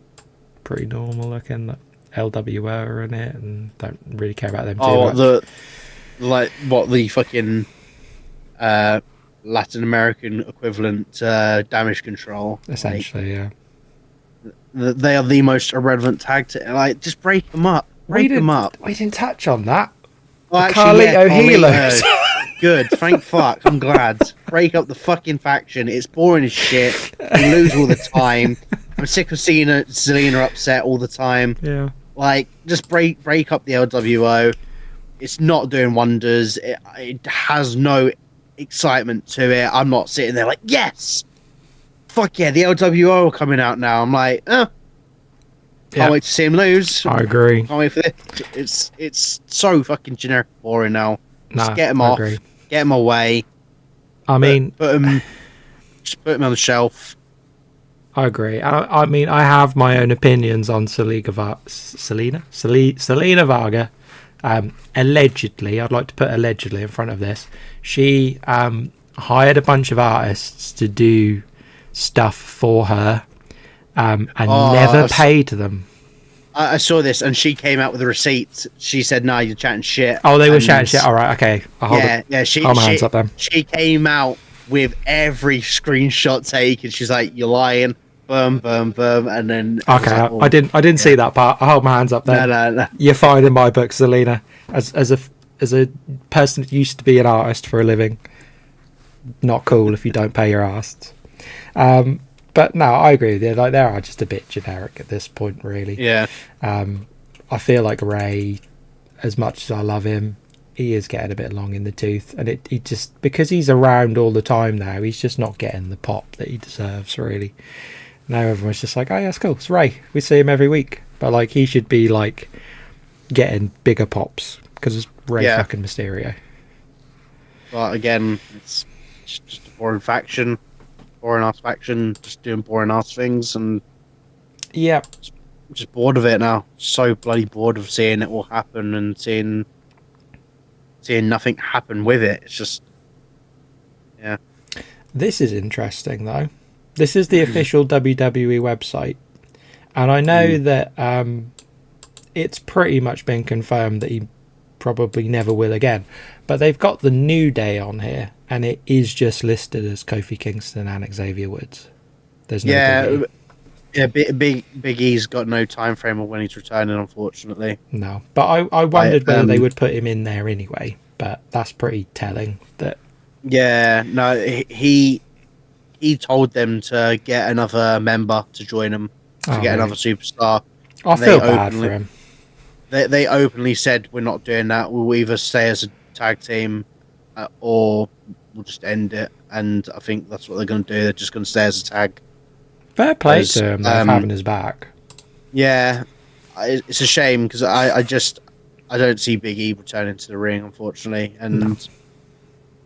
normal looking. LWO are in it, and don't really care about them too much. The fucking Latin American equivalent Damage Control. Essentially, yeah. They are the most irrelevant tag team. Like, just break them up. We didn't touch on that. Well, Carlito Helos. Good, thank fuck. I'm glad. Break up the fucking faction. It's boring as shit. We lose all the time. I'm sick of seeing Zelina upset all the time. Yeah. Like, just break up the LWO. It's not doing wonders. It has no excitement to it. I'm not sitting there like, yes! Fuck yeah, the LWO are coming out now. I'm like, can't wait to see him lose. I agree. Can't wait for this. It's so fucking generic boring now. Just get him off. Agree. Get him away. I mean... Just put him on the shelf. I agree. I mean, I have my own opinions on Selena Varga. Allegedly, I'd like to put allegedly in front of this. She hired a bunch of artists to do stuff for her and never paid them. I saw this, and she came out with the receipts. She said, "No, you're chatting shit." Oh, they were chatting shit. All right, okay. Hold my hands up then. She came out with every screenshot take, and she's like, "You're lying." Boom, boom, boom, and then okay, I didn't see that part. I hold my hands up then. No. You're fine in my book, Zelina. As a person that used to be an artist for a living, not cool if you don't pay your artists. But no, I agree with you. Like, they are just a bit generic at this point, really. Yeah. I feel like Ray, as much as I love him, he is getting a bit long in the tooth, and he just, because he's around all the time now, he's just not getting the pop that he deserves, really. Now everyone's just like, oh yeah, it's cool, it's Ray, we see him every week, but like, he should be like getting bigger pops because it's Ray fucking Mysterio. But again, it's just a boring faction. Boring ass faction, just doing boring ass things, and I'm just bored of it now. So bloody bored of seeing it all happen and seeing nothing happen with it. It's just, yeah. This is interesting though. This is the official WWE website, and I know that it's pretty much been confirmed that he probably never will again. But they've got the New Day on here, and it is just listed as Kofi Kingston and Xavier Woods. There's no Big E's got no time frame of when he's returning, unfortunately. No, but I wondered whether they would put him in there anyway. But that's pretty telling. That he told them to get another member to join him, get another superstar. I feel bad for him. They openly said, we're not doing that. We'll either stay as a tag team or we'll just end it. And I think that's what they're going to do. They're just going to stay as a tag. Fair play to him, having his back. Yeah, it's a shame because I don't see Big E returning to the ring, unfortunately. And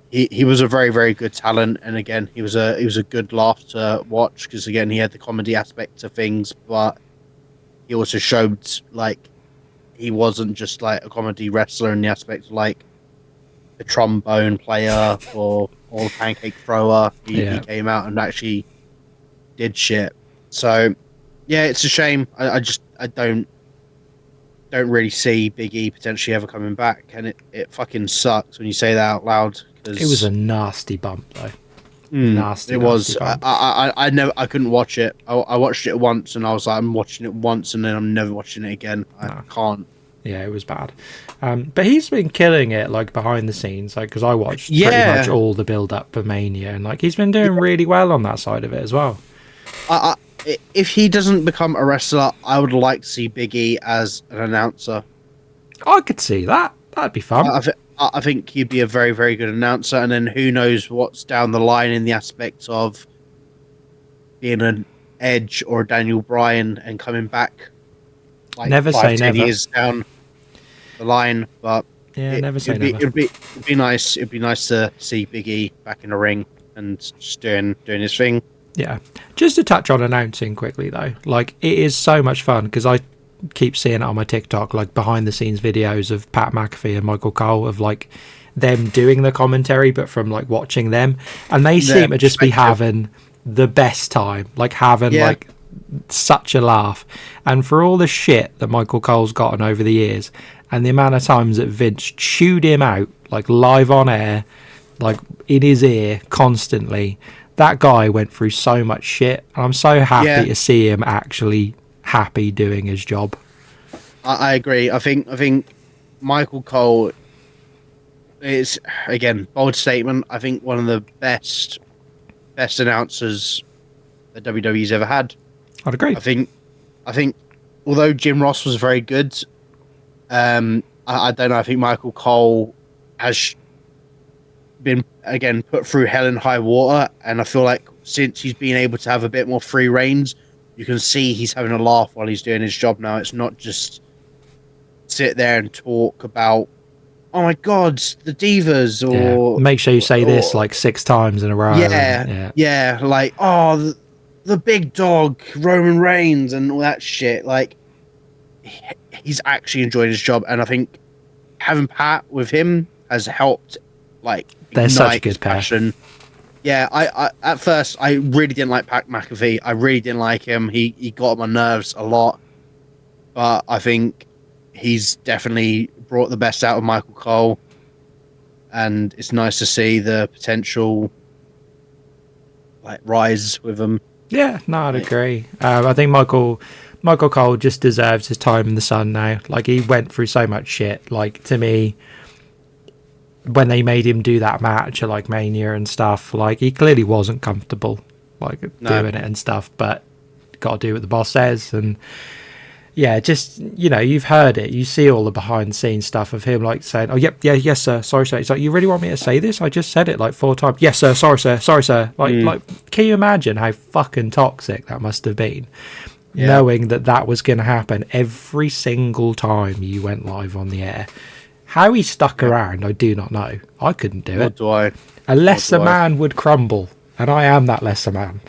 he was a very, very good talent. And again, he was a good laugh to watch because again, he had the comedy aspect to things, but he also showed like he wasn't just like a comedy wrestler in the aspect of like a trombone player or a pancake thrower. He came out and actually did shit. So yeah, it's a shame. I don't really see Big E potentially ever coming back, and it fucking sucks when you say that out loud. It was a nasty bump though. Nasty. It was. I couldn't watch it. I watched it once, and I was like, I'm watching it once, and then I'm never watching it again. I can't. Yeah, it was bad. But he's been killing it, like, behind the scenes, like, because I watched pretty much all the build up for Mania, and like, he's been doing really well on that side of it as well. If he doesn't become a wrestler, I would like to see Big E as an announcer. I could see that. That'd be fun. I think he'd be a very, very good announcer, and then who knows what's down the line in the aspect of being an Edge or Daniel Bryan and coming back. Like never 5, say 10 never. years down the line, but never say never. It'd be nice. It'd be nice to see Big E back in the ring and just doing his thing. Yeah, just to touch on announcing quickly though, like, it is so much fun because I keep seeing it on my TikTok, like behind the scenes videos of Pat McAfee and Michael Cole of like them doing the commentary, but from like watching them, and they seem to just be having the best time, like having like such a laugh. And for all the shit that Michael Cole's gotten over the years, and the amount of times that Vince chewed him out, like live on air, like in his ear constantly, that guy went through so much shit. And I'm so happy to see him actually happy doing his job. I agree. I think Michael Cole is, again, bold statement. I think one of the best announcers that WWE's ever had. I'd agree. I think although Jim Ross was very good, I don't know. I think Michael Cole has been, again, put through hell and high water, and I feel like since he's been able to have a bit more free reins, you can see he's having a laugh while he's doing his job now. It's not just sit there and talk about, oh my God, the Divas, or make sure you say this like 6 times in a row. Yeah, like, oh, the big dog, Roman Reigns, and all that shit. Like, he's actually enjoyed his job, and I think having Pat with him has helped. Like, they're such a good passion. Yeah, I at first I really didn't like Pat McAfee. I really didn't like him. He got on my nerves a lot, but I think he's definitely brought the best out of Michael Cole, and it's nice to see the potential like rise with him. Yeah, no, I'd agree. I think Michael Cole just deserves his time in the sun now. Like, he went through so much shit. Like, to me, when they made him do that match at like Mania and stuff, like, he clearly wasn't comfortable doing it and stuff, but got to do what the boss says. And yeah, just, you've heard it, you see all the behind the scenes stuff of him like saying, oh yes sir, sorry sir. It's like, you really want me to say this? I just said it like 4 times. Yes sir, sorry sir. Like, can you imagine how fucking toxic that must have been? Knowing that was going to happen every single time you went live on the air. How he stuck around, I do not know. I couldn't do it. A lesser man would crumble, and I am that lesser man.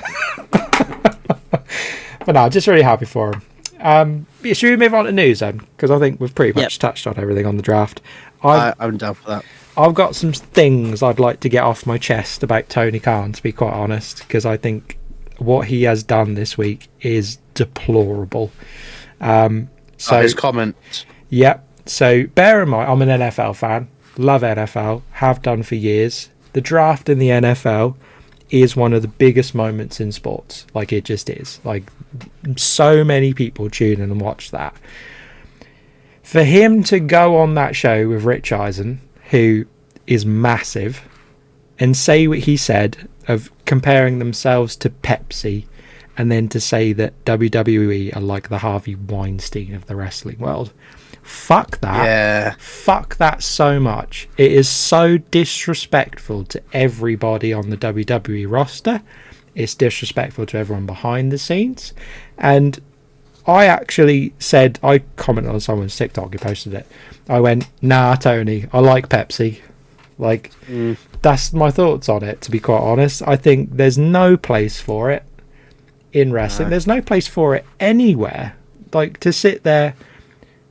But no, just really happy for him. Should we move on to news then? Because I think we've pretty much touched on everything on the draft. I'm down for that. I've got some things I'd like to get off my chest about Tony Khan, to be quite honest, because I think what he has done this week is deplorable. His comment. Yep. So bear in mind, I'm an NFL fan, love NFL, have done for years. The draft in the NFL is one of the biggest moments in sports. Like, it just is. Like, so many people tune in and watch that. For him to go on that show with Rich Eisen, who is massive, and say what he said of comparing themselves to Pepsi, and then to say that WWE are like the Harvey Weinstein of the wrestling world. Fuck that. Yeah. Fuck that so much. It is so disrespectful to everybody on the WWE roster. It's disrespectful to everyone behind the scenes. And I actually said, I commented on someone's TikTok who posted it. I went, nah, Tony, I like Pepsi. Like, that's my thoughts on it, to be quite honest. I think there's no place for it in wrestling. There's no place for it anywhere. Like, to sit there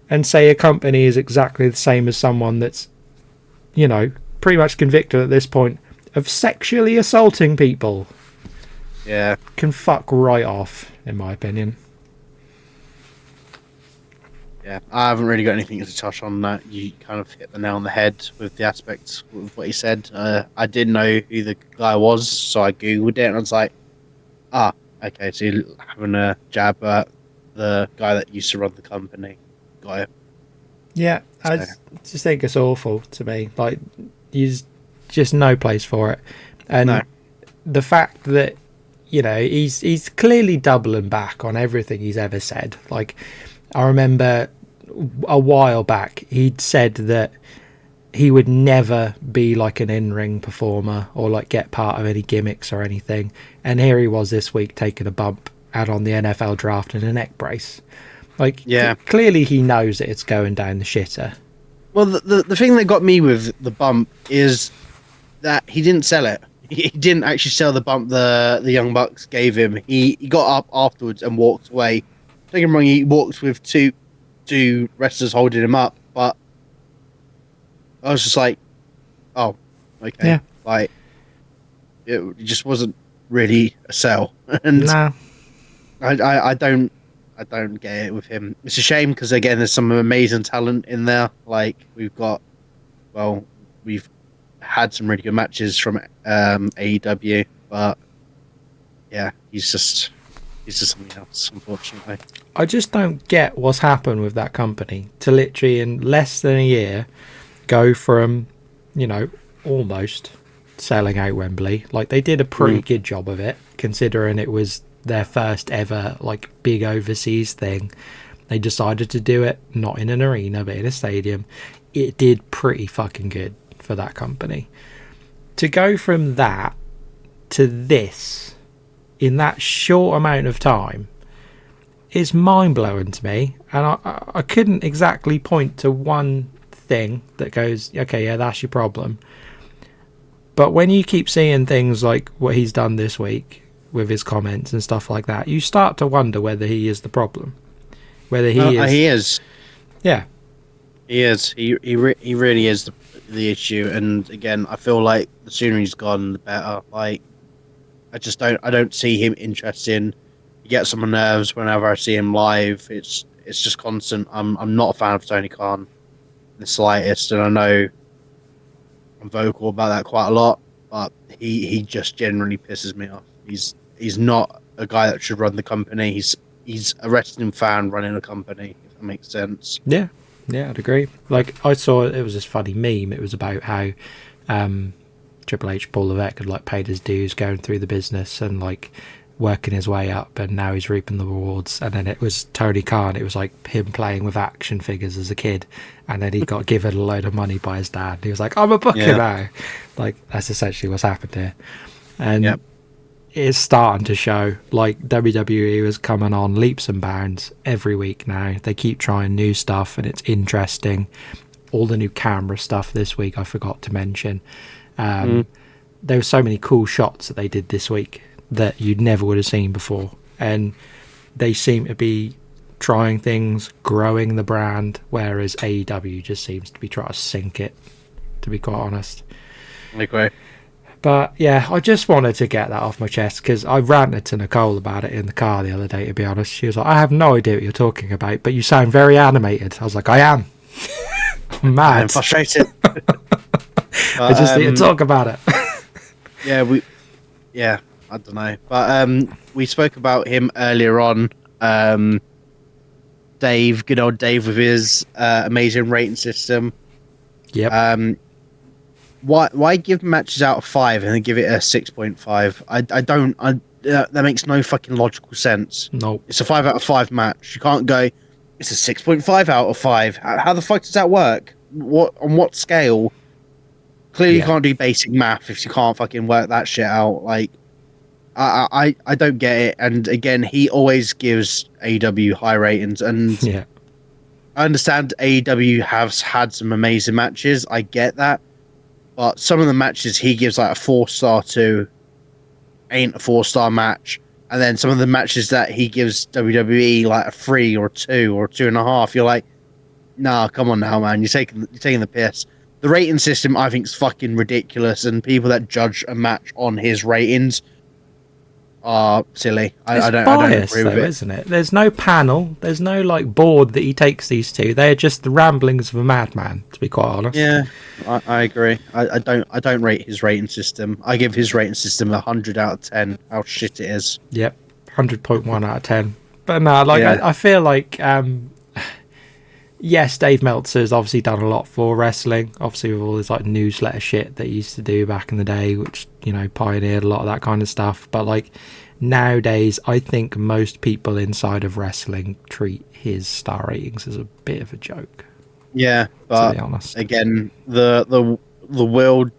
and say a company is exactly the same as someone that's, pretty much convicted at this point of sexually assaulting people. Yeah. Can fuck right off, in my opinion. Yeah, I haven't really got anything to touch on that. You kind of hit the nail on the head with the aspects of what he said. I didn't know who the guy was, so I Googled it, and I was like, okay, so you're having a jab at the guy that used to run the company. Got it. Yeah, so. I just think it's awful to me. Like, there's just no place for it. And the fact that, he's clearly doubling back on everything he's ever said. Like, I remember a while back, he'd said that he would never be like an in-ring performer or like get part of any gimmicks or anything. And here he was this week taking a bump out on the NFL draft in a neck brace. Like, clearly he knows that it's going down the shitter. Well, the thing that got me with the bump is that he didn't sell it. He didn't actually sell the bump the Young Bucks gave him. He got up afterwards and walked away. Don't get me wrong, he walked with two wrestlers holding him up, but I was just like, oh, okay. Yeah. Like, it just wasn't really a sell. And nah. I don't get it with him. It's a shame because again, there's some amazing talent in there. Like we've had some really good matches from AEW, but yeah, he's just something else, unfortunately. I just don't get what's happened with that company to literally in less than a year go from, almost selling out Wembley. Like they did a pretty good job of it, considering it was their first ever like big overseas thing. They decided to do it not in an arena but in a stadium. It did pretty fucking good for that company. To go from that to this in that short amount of time is mind-blowing to me, and I couldn't exactly point to one thing that goes, okay, yeah, that's your problem. But when you keep seeing things like what he's done this week with his comments and stuff like that, you start to wonder whether he is the problem. Whether he is. He is. Yeah. He is. He really is the issue. And again, I feel like the sooner he's gone, the better. Like, I don't see him interested. He gets on my nerves whenever I see him live. It's just constant. I'm not a fan of Tony Khan in the slightest, and I know I'm vocal about that quite a lot, but he just generally pisses me off. He's not a guy that should run the company. He's a wrestling fan running a company, if that makes sense. Yeah, I'd agree. Like I saw, it was this funny meme. It was about how Triple H, Paul Levesque had like paid his dues going through the business and like working his way up, and now he's reaping the rewards. And then it was Tony Khan. It was like him playing with action figures as a kid, and then he got given a load of money by his dad. He was like, "I'm a booker now." Like that's essentially what's happened here, and it's starting to show. Like WWE was coming on leaps and bounds every week now. They keep trying new stuff, and it's interesting. All the new camera stuff this week, I forgot to mention. There were so many cool shots that they did this week that you never would have seen before, and they seem to be trying things, growing the brand, whereas AEW just seems to be trying to sink it, to be quite honest. Okay. But yeah, I just wanted to get that off my chest because I ranted to Nicole about it in the car the other day, to be honest. She was like, I have no idea what you're talking about, but you sound very animated. I was like, I am. I'm mad. I'm frustrated. I just need to talk about it. I don't know. But we spoke about him earlier on. Dave, good old Dave with his amazing rating system. Yep. Why give matches out of 5 and then give it a 6.5? I don't. That makes no fucking logical sense. No. It's a 5 out of 5 match. You can't go, it's a 6.5 out of 5. How the fuck does that work? On what scale? Clearly you can't do basic math if you can't fucking work that shit out. Like, I don't get it. And again, he always gives AEW high ratings, and I understand AEW has had some amazing matches. I get that, but some of the matches he gives like a 4-star to ain't a 4-star match, and then some of the matches that he gives WWE like a 3 or 2 or 2.5, you're like, nah, come on now, man, you're taking the piss. The rating system I think is fucking ridiculous, and people that judge a match on his ratings are silly. I don't agree with it, isn't it? There's no panel, there's no like board that he takes these to. They're just the ramblings of a madman, to be quite honest. Yeah, I agree. I don't rate his rating system. I give his rating system 100 out of 10. How shit it is. Yep, 100.1 out of 10. But no, like I feel like yes, Dave Meltzer's obviously done a lot for wrestling, obviously with all this like newsletter shit that he used to do back in the day, which, you know, pioneered a lot of that kind of stuff. But like nowadays, I think most people inside of wrestling treat his star ratings as a bit of a joke. Yeah, but to be honest, again, the Will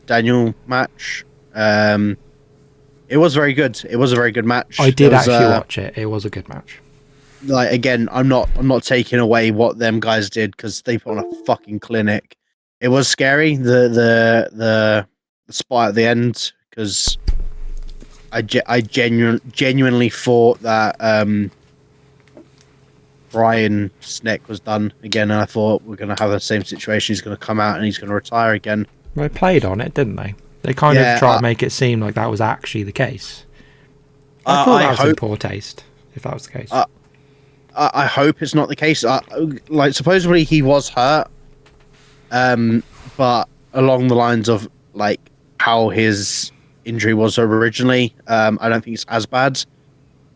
Daniel match, it was very good. It was a very good match. I did actually watch it. It was a good match. Like, again, I'm not taking away what them guys did because they put on a fucking clinic. It was scary, the spot at the end, because I genuinely thought that Brian's neck was done again, and I thought we're going to have the same situation. He's going to come out and he's going to retire again. They played on it, didn't they? They kind of tried to make it seem like that was actually the case. I thought that was in poor taste. if that was the case. I hope it's not the case. Like, supposedly he was hurt, but along the lines of like how his injury was originally, I don't think it's as bad.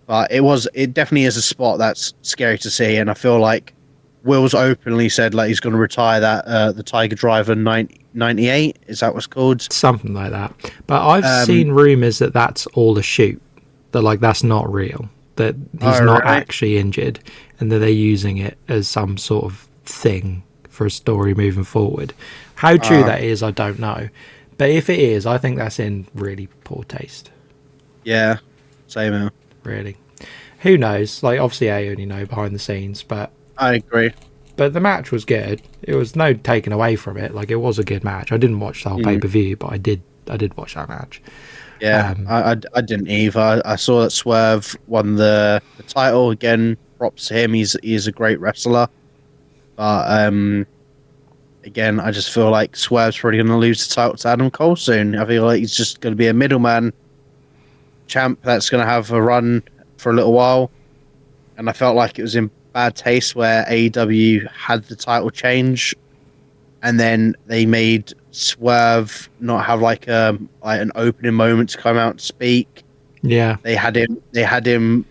But it definitely is a spot that's scary to see, and I feel like Will's openly said like he's going to retire that the Tiger Driver 98. Is that what's called? Something like that. But I've seen rumours that that's all a shoot. That like that's not real. That he's not actually injured, and that they're using it as some sort of thing for a story moving forward. How true that is, I don't know. But if it is, I think that's in really poor taste. Yeah, same here. Really. Who knows? Like, obviously, I only know behind the scenes, but I agree. But the match was good. It was no taken away from it. Like, it was a good match. I didn't watch the whole pay-per-view, but I did watch that match. Yeah, I didn't either. I saw that Swerve won the title again. Props to him. He's a great wrestler. But again, I just feel like Swerve's probably going to lose the title to Adam Cole soon. I feel like he's just going to be a middleman champ that's going to have a run for a little while. And I felt like it was in bad taste where AEW had the title change, and then they made Swerve not have like an opening moment to come out and speak. Yeah, they had him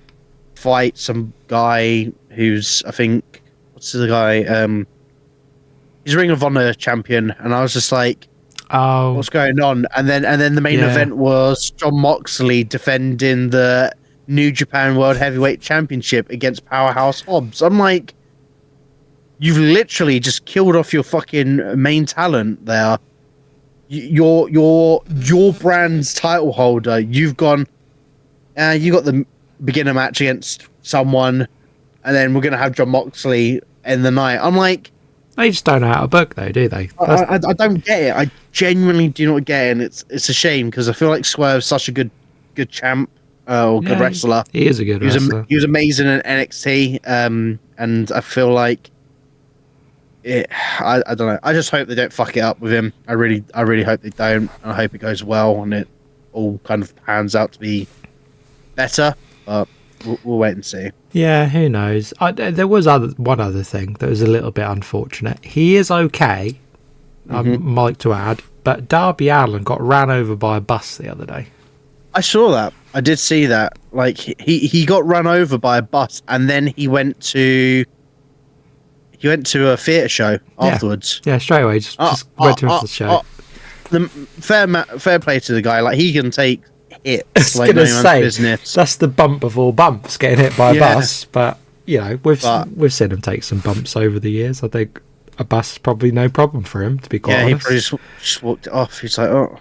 fight some guy who's, I think, what's the guy? He's a Ring of Honor champion, and I was just like, "Oh, what's going on?" And then the main event was Jon Moxley defending the New Japan World Heavyweight Championship against Powerhouse Hobbs. I'm like, you've literally just killed off your fucking main talent there. Your brand's title holder. You've gone. You got the beginner match against someone, and then we're gonna have Jon Moxley in the night. I'm like, they just don't know how to book, though, do they? I don't get it. I genuinely do not get it, and it's a shame because I feel like Swerve's such a good champ or good wrestler. He is a good wrestler. He was amazing in NXT, and I feel like I don't know. I just hope they don't fuck it up with him. I really hope they don't. I hope it goes well and it all kind of pans out to be better. But we'll wait and see. Yeah, who knows? There was one other thing that was a little bit unfortunate. He is okay, I'd like to add, but Darby Allin got ran over by a bus the other day. I saw that. I did see that. Like, he got run over by a bus, and then he went to a theatre show afterwards. Yeah, straight away. Just went to the show. Fair play to the guy. Like, he can take hits. I was going to say, that's the bump of all bumps, getting hit by a bus. But, you know, we've seen him take some bumps over the years. I think a bus is probably no problem for him, to be quite honest. Yeah, he probably just walked it off. He's like, oh,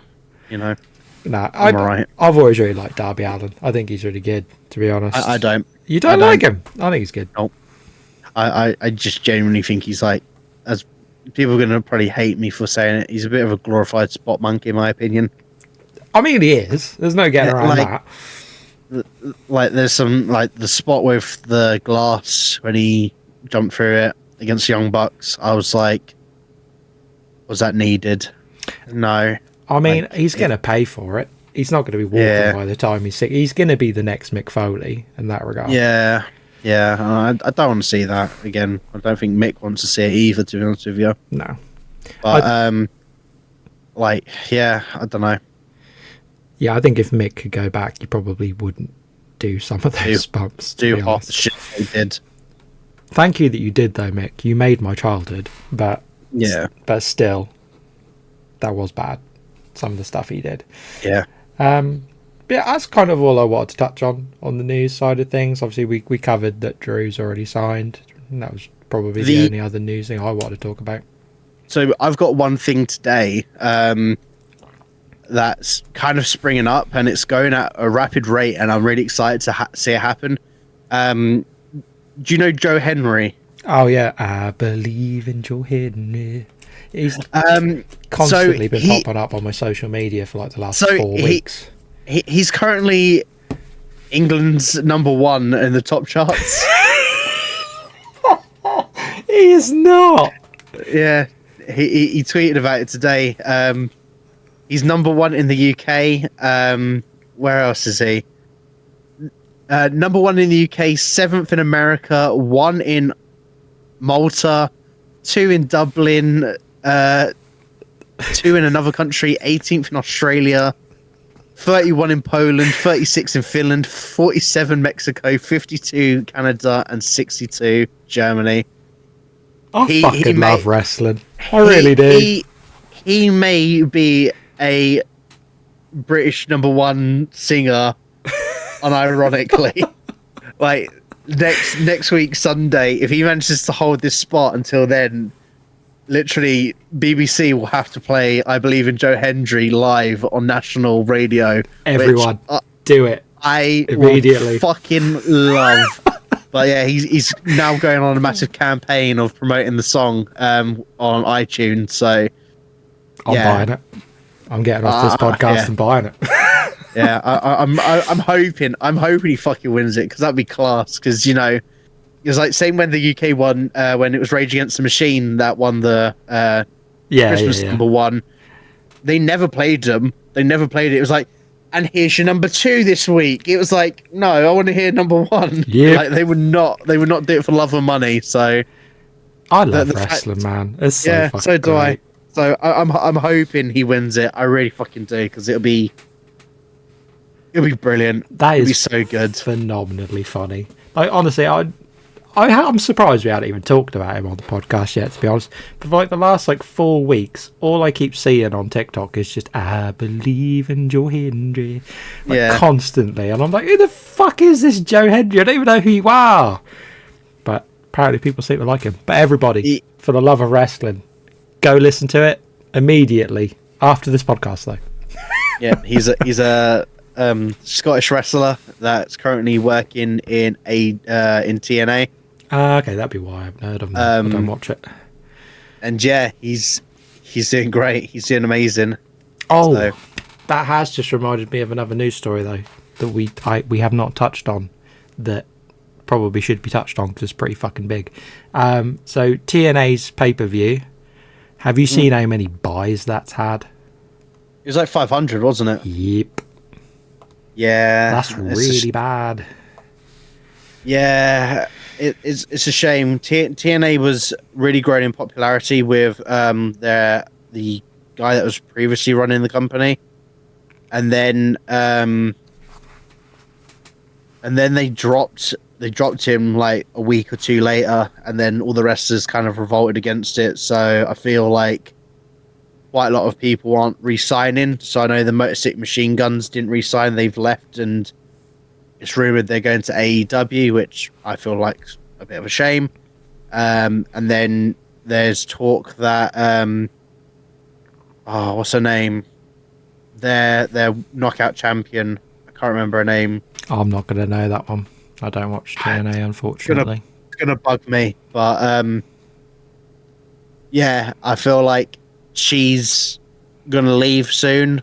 you know. Nah, I'm alright. I've always really liked Darby Allin. I think he's really good, to be honest. I don't. You don't like him? I think he's good. Nope. I just genuinely think he's like, as people are going to probably hate me for saying it, he's a bit of a glorified spot monkey, in my opinion. I mean, he is. There's no getting around that. Like, there's some, like, the spot with the glass when he jumped through it against Young Bucks. I was like, was that needed? No. I mean, he's going to pay for it. He's not going to be walking by the time he's sick. He's going to be the next Mick Foley in that regard. Yeah. I don't want to see that again. I don't think Mick wants to see it either, to be honest with you. No. But, I don't know. Yeah, I think if Mick could go back, he probably wouldn't do some of those bumps. Do half the shit he did. Thank you that you did, though, Mick. You made my childhood. But still, that was bad. Some of the stuff he did. Yeah. Yeah, that's kind of all I wanted to touch on the news side of things. Obviously, we covered that Drew's already signed. And that was probably the only other news thing I wanted to talk about. So I've got one thing today that's kind of springing up, and it's going at a rapid rate, and I'm really excited to see it happen. Do you know Joe Henry? Oh, yeah. I believe in Joe Henry. He's constantly been popping up on my social media for like the last 4 weeks. He's currently England's _1 in the top charts. He is not. Yeah, he tweeted about it today. He's #1 in the UK. Where else is he? Number 1 in the UK, 7th in America, 1 in Malta, 2 in Dublin, 2 in another country, 18th in Australia, 31 in Poland, 36 in Finland, 47 Mexico, 52 Canada, and 62 Germany. I fucking love wrestling. I really do. He may be a British number 1 singer, unironically. Like next week Sunday, if he manages to hold this spot until then, literally BBC will have to play I Believe in Joe Hendry live on national radio. Everyone, do it. I immediately fucking love. But yeah, he's now going on a massive campaign of promoting the song on iTunes. So I'm buying it. I'm getting off this podcast and buying it. Yeah, I'm hoping he fucking wins it, because that'd be class. Because it was like same when the UK won, when it was Rage Against the Machine that won the Christmas number 1. They never played them. They never played it. It was like, and here's your number 2 this week. It was like, no, I want to hear number 1. Yeah, like they would not do it for love or money. So I love wrestling, man. It's so fucking so do great. I. So I'm hoping he wins it. I really fucking do, because it'll be brilliant. It'll be so good, phenomenally funny. Like honestly, I'm surprised we hadn't even talked about him on the podcast yet, to be honest. But for like the last 4 weeks, all I keep seeing on TikTok is just "I believe in Joe Hendry," constantly, and I'm like, who the fuck is this Joe Hendry? I don't even know who you are. But apparently, people seem to like him. But everybody, for the love of wrestling, go listen to it immediately after this podcast, though. Yeah, he's a Scottish wrestler that's currently working in TNA. Okay, that'd be why I haven't heard of him. I don't watch it. And yeah, he's doing great. He's doing amazing. Oh, so that has just reminded me of another news story though that we have not touched on, that probably should be touched on because it's pretty fucking big. So TNA's pay-per-view. Have you seen how many buys that's had? It was like 500, wasn't it? Yep. Yeah, that's really bad. Yeah, it's a shame. TNA was really growing in popularity with the guy that was previously running the company, and then they dropped him like a week or 2 later, and then all the wrestlers kind of revolted against it. So I feel like quite a lot of people aren't re-signing. So I know the Motor City Machine Guns didn't re-sign; they've left, and it's rumored they're going to AEW, which I feel like a bit of a shame. And then there's talk that what's her name? Their knockout champion. I can't remember her name. I'm not gonna know that one. I don't watch TNA, unfortunately. It's gonna bug me, but yeah, I feel like she's gonna leave soon.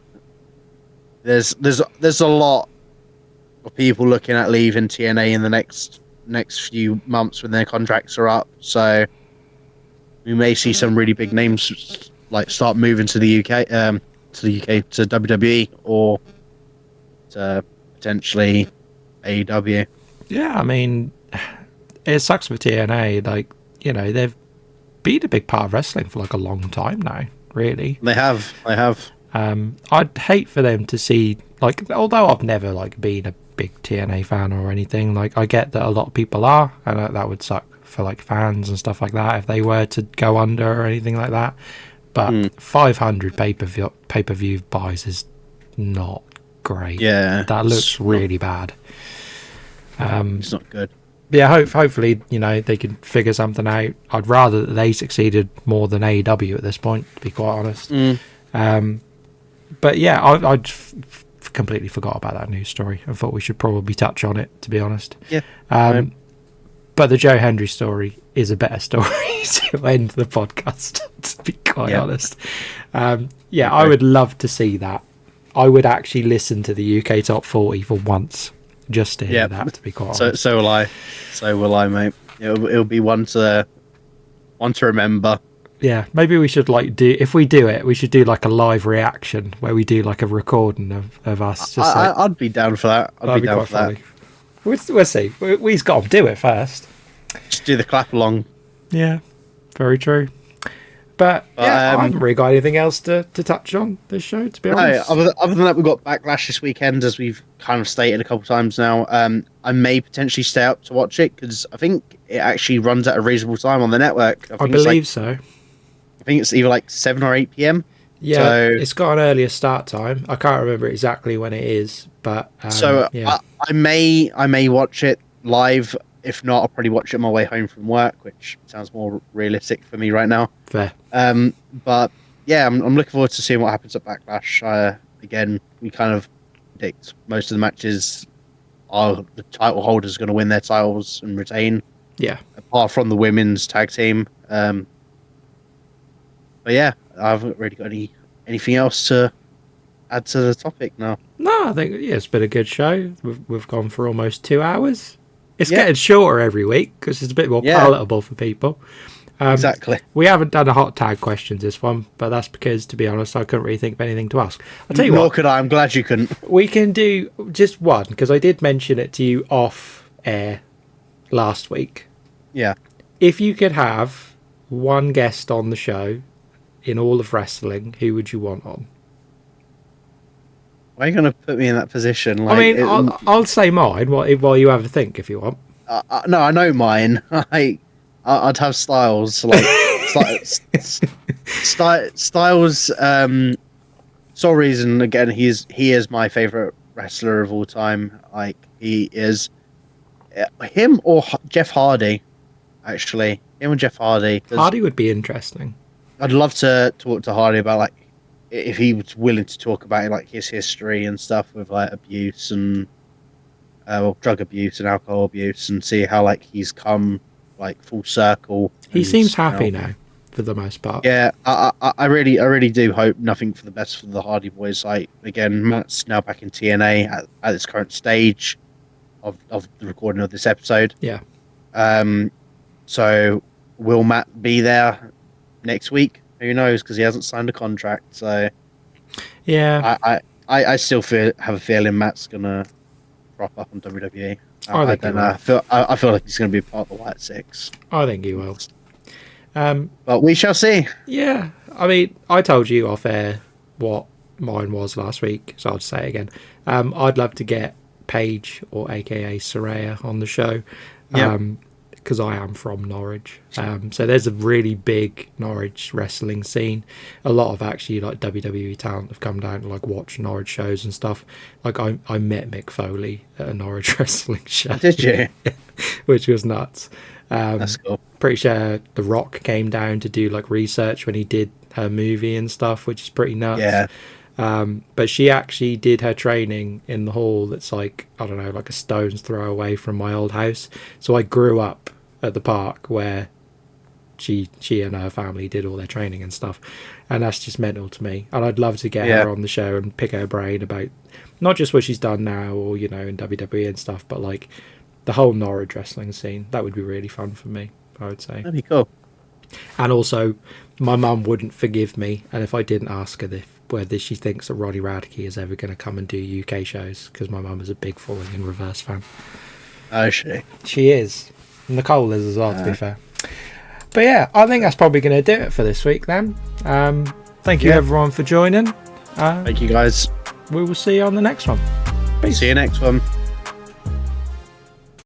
There's a lot of people looking at leaving TNA in the next few months when their contracts are up. So we may see some really big names like start moving to the UK, to WWE, or to potentially AEW. Yeah, I mean, it sucks for TNA. Like, they've been a big part of wrestling for like a long time now. Really, they have. I'd hate for them to see, like, although I've never like been a big TNA fan or anything, like I get that a lot of people are, and that would suck for like fans and stuff like that if they were to go under or anything like that. But 500 pay-per-view buys is not great. Yeah, that looks really bad. It's not good. Yeah, hopefully, they can figure something out. I'd rather that they succeeded more than AEW at this point, to be quite honest. But yeah, I'd completely forgot about that news story. I thought we should probably touch on it, to be honest. Yeah. But the Joe Hendry story is a better story to end the podcast, to be quite honest. Yeah, I would love to see that. I would actually listen to the UK Top 40 for once, just to hear that, to be quite honest. So will I. So will I, mate. It'll be one to remember. Yeah, maybe we should if we do it, we should do like a live reaction where we do like a recording of us. Just I'd be down for that. I'd be down for that. We'll see. We've got to do it first. Just do the clap along. Yeah, very true. But yeah, I haven't really got anything else to touch on this show, to be honest. Other than that, we've got Backlash this weekend, as we've kind of stated a couple of times now. I may potentially stay up to watch it, because I think it actually runs at a reasonable time on the network. I believe so. I think it's either like 7 or 8 p.m. Yeah, so, it's got an earlier start time. I can't remember exactly when it is, but yeah. I may watch it live. If not, I'll probably watch it on my way home from work, which sounds more realistic for me right now. Fair. But yeah, I'm looking forward to seeing what happens at Backlash. Again, we kind of predict most of the matches are the title holders going to win their titles and retain. Yeah. Apart from the women's tag team. But yeah, I haven't really got anything else to add to the topic now. No, I think it's been a good show. We've gone for almost 2 hours. It's getting shorter every week because it's a bit more palatable for people. Exactly. We haven't done a hot tag questions this one, but that's because, to be honest, I couldn't really think of anything to ask. I'll tell you what. Nor could I. I'm glad you couldn't. We can do just one, because I did mention it to you off air last week. Yeah. If you could have one guest on the show in all of wrestling, who would you want on? Why are you going to put me in that position? Like, I mean, I'll say mine while you have a think, if you want. No, I know mine. I'd have Styles. Like Styles. Sole reason, again, he is my favorite wrestler of all time. Like, he is him or Jeff Hardy. Actually, him and Jeff Hardy. Hardy would be interesting. I'd love to talk to Hardy about, like, if he was willing to talk about, like, his history and stuff with, like, abuse and drug abuse and alcohol abuse, and see how, like, he's come, like, full circle. He seems happy now, for the most part. Yeah, I really do hope nothing for the best for the Hardy Boys. Like, again, Matt's now back in TNA at its current stage of the recording of this episode. Yeah. So will Matt be there next week? Who knows? Because he hasn't signed a contract. So yeah, I still have a feeling Matt's gonna drop up on WWE. I don't know. I feel like he's gonna be part of the White Six. I think he will. But we shall see. Yeah, I mean, I told you off air what mine was last week, so I'll just say it again. I'd love to get Paige, or AKA Saraya, on the show. Because I am from Norwich. So there's a really big Norwich wrestling scene. A lot of actually, like, WWE talent have come down to, like, watch Norwich shows and stuff. Like, I met Mick Foley at a Norwich wrestling show. Did you? Which was nuts. That's cool. Pretty sure The Rock came down to do, like, research when he did her movie and stuff, which is pretty nuts. Yeah. But she actually did her training in the hall that's, like, I don't know, like a stone's throw away from my old house. So I grew up at the park where she and her family did all their training and stuff, and that's just mental to me. And I'd love to get her on the show and pick her brain about not just what she's done now or, you know, in WWE and stuff, but, like, the whole Norwich wrestling scene. That would be really fun for me, I would say. That'd be cool. And also, my mum wouldn't forgive me, and if I didn't ask her whether she thinks that Roddy Radke is ever going to come and do UK shows, because my mum is a big Falling in Reverse fan. Oh, she is. Nicole is as well, to be fair. But yeah, I think that's probably going to do it for this week then. Thank you everyone for joining. Thank you guys. We will see you on the next one. Peace. See you next one.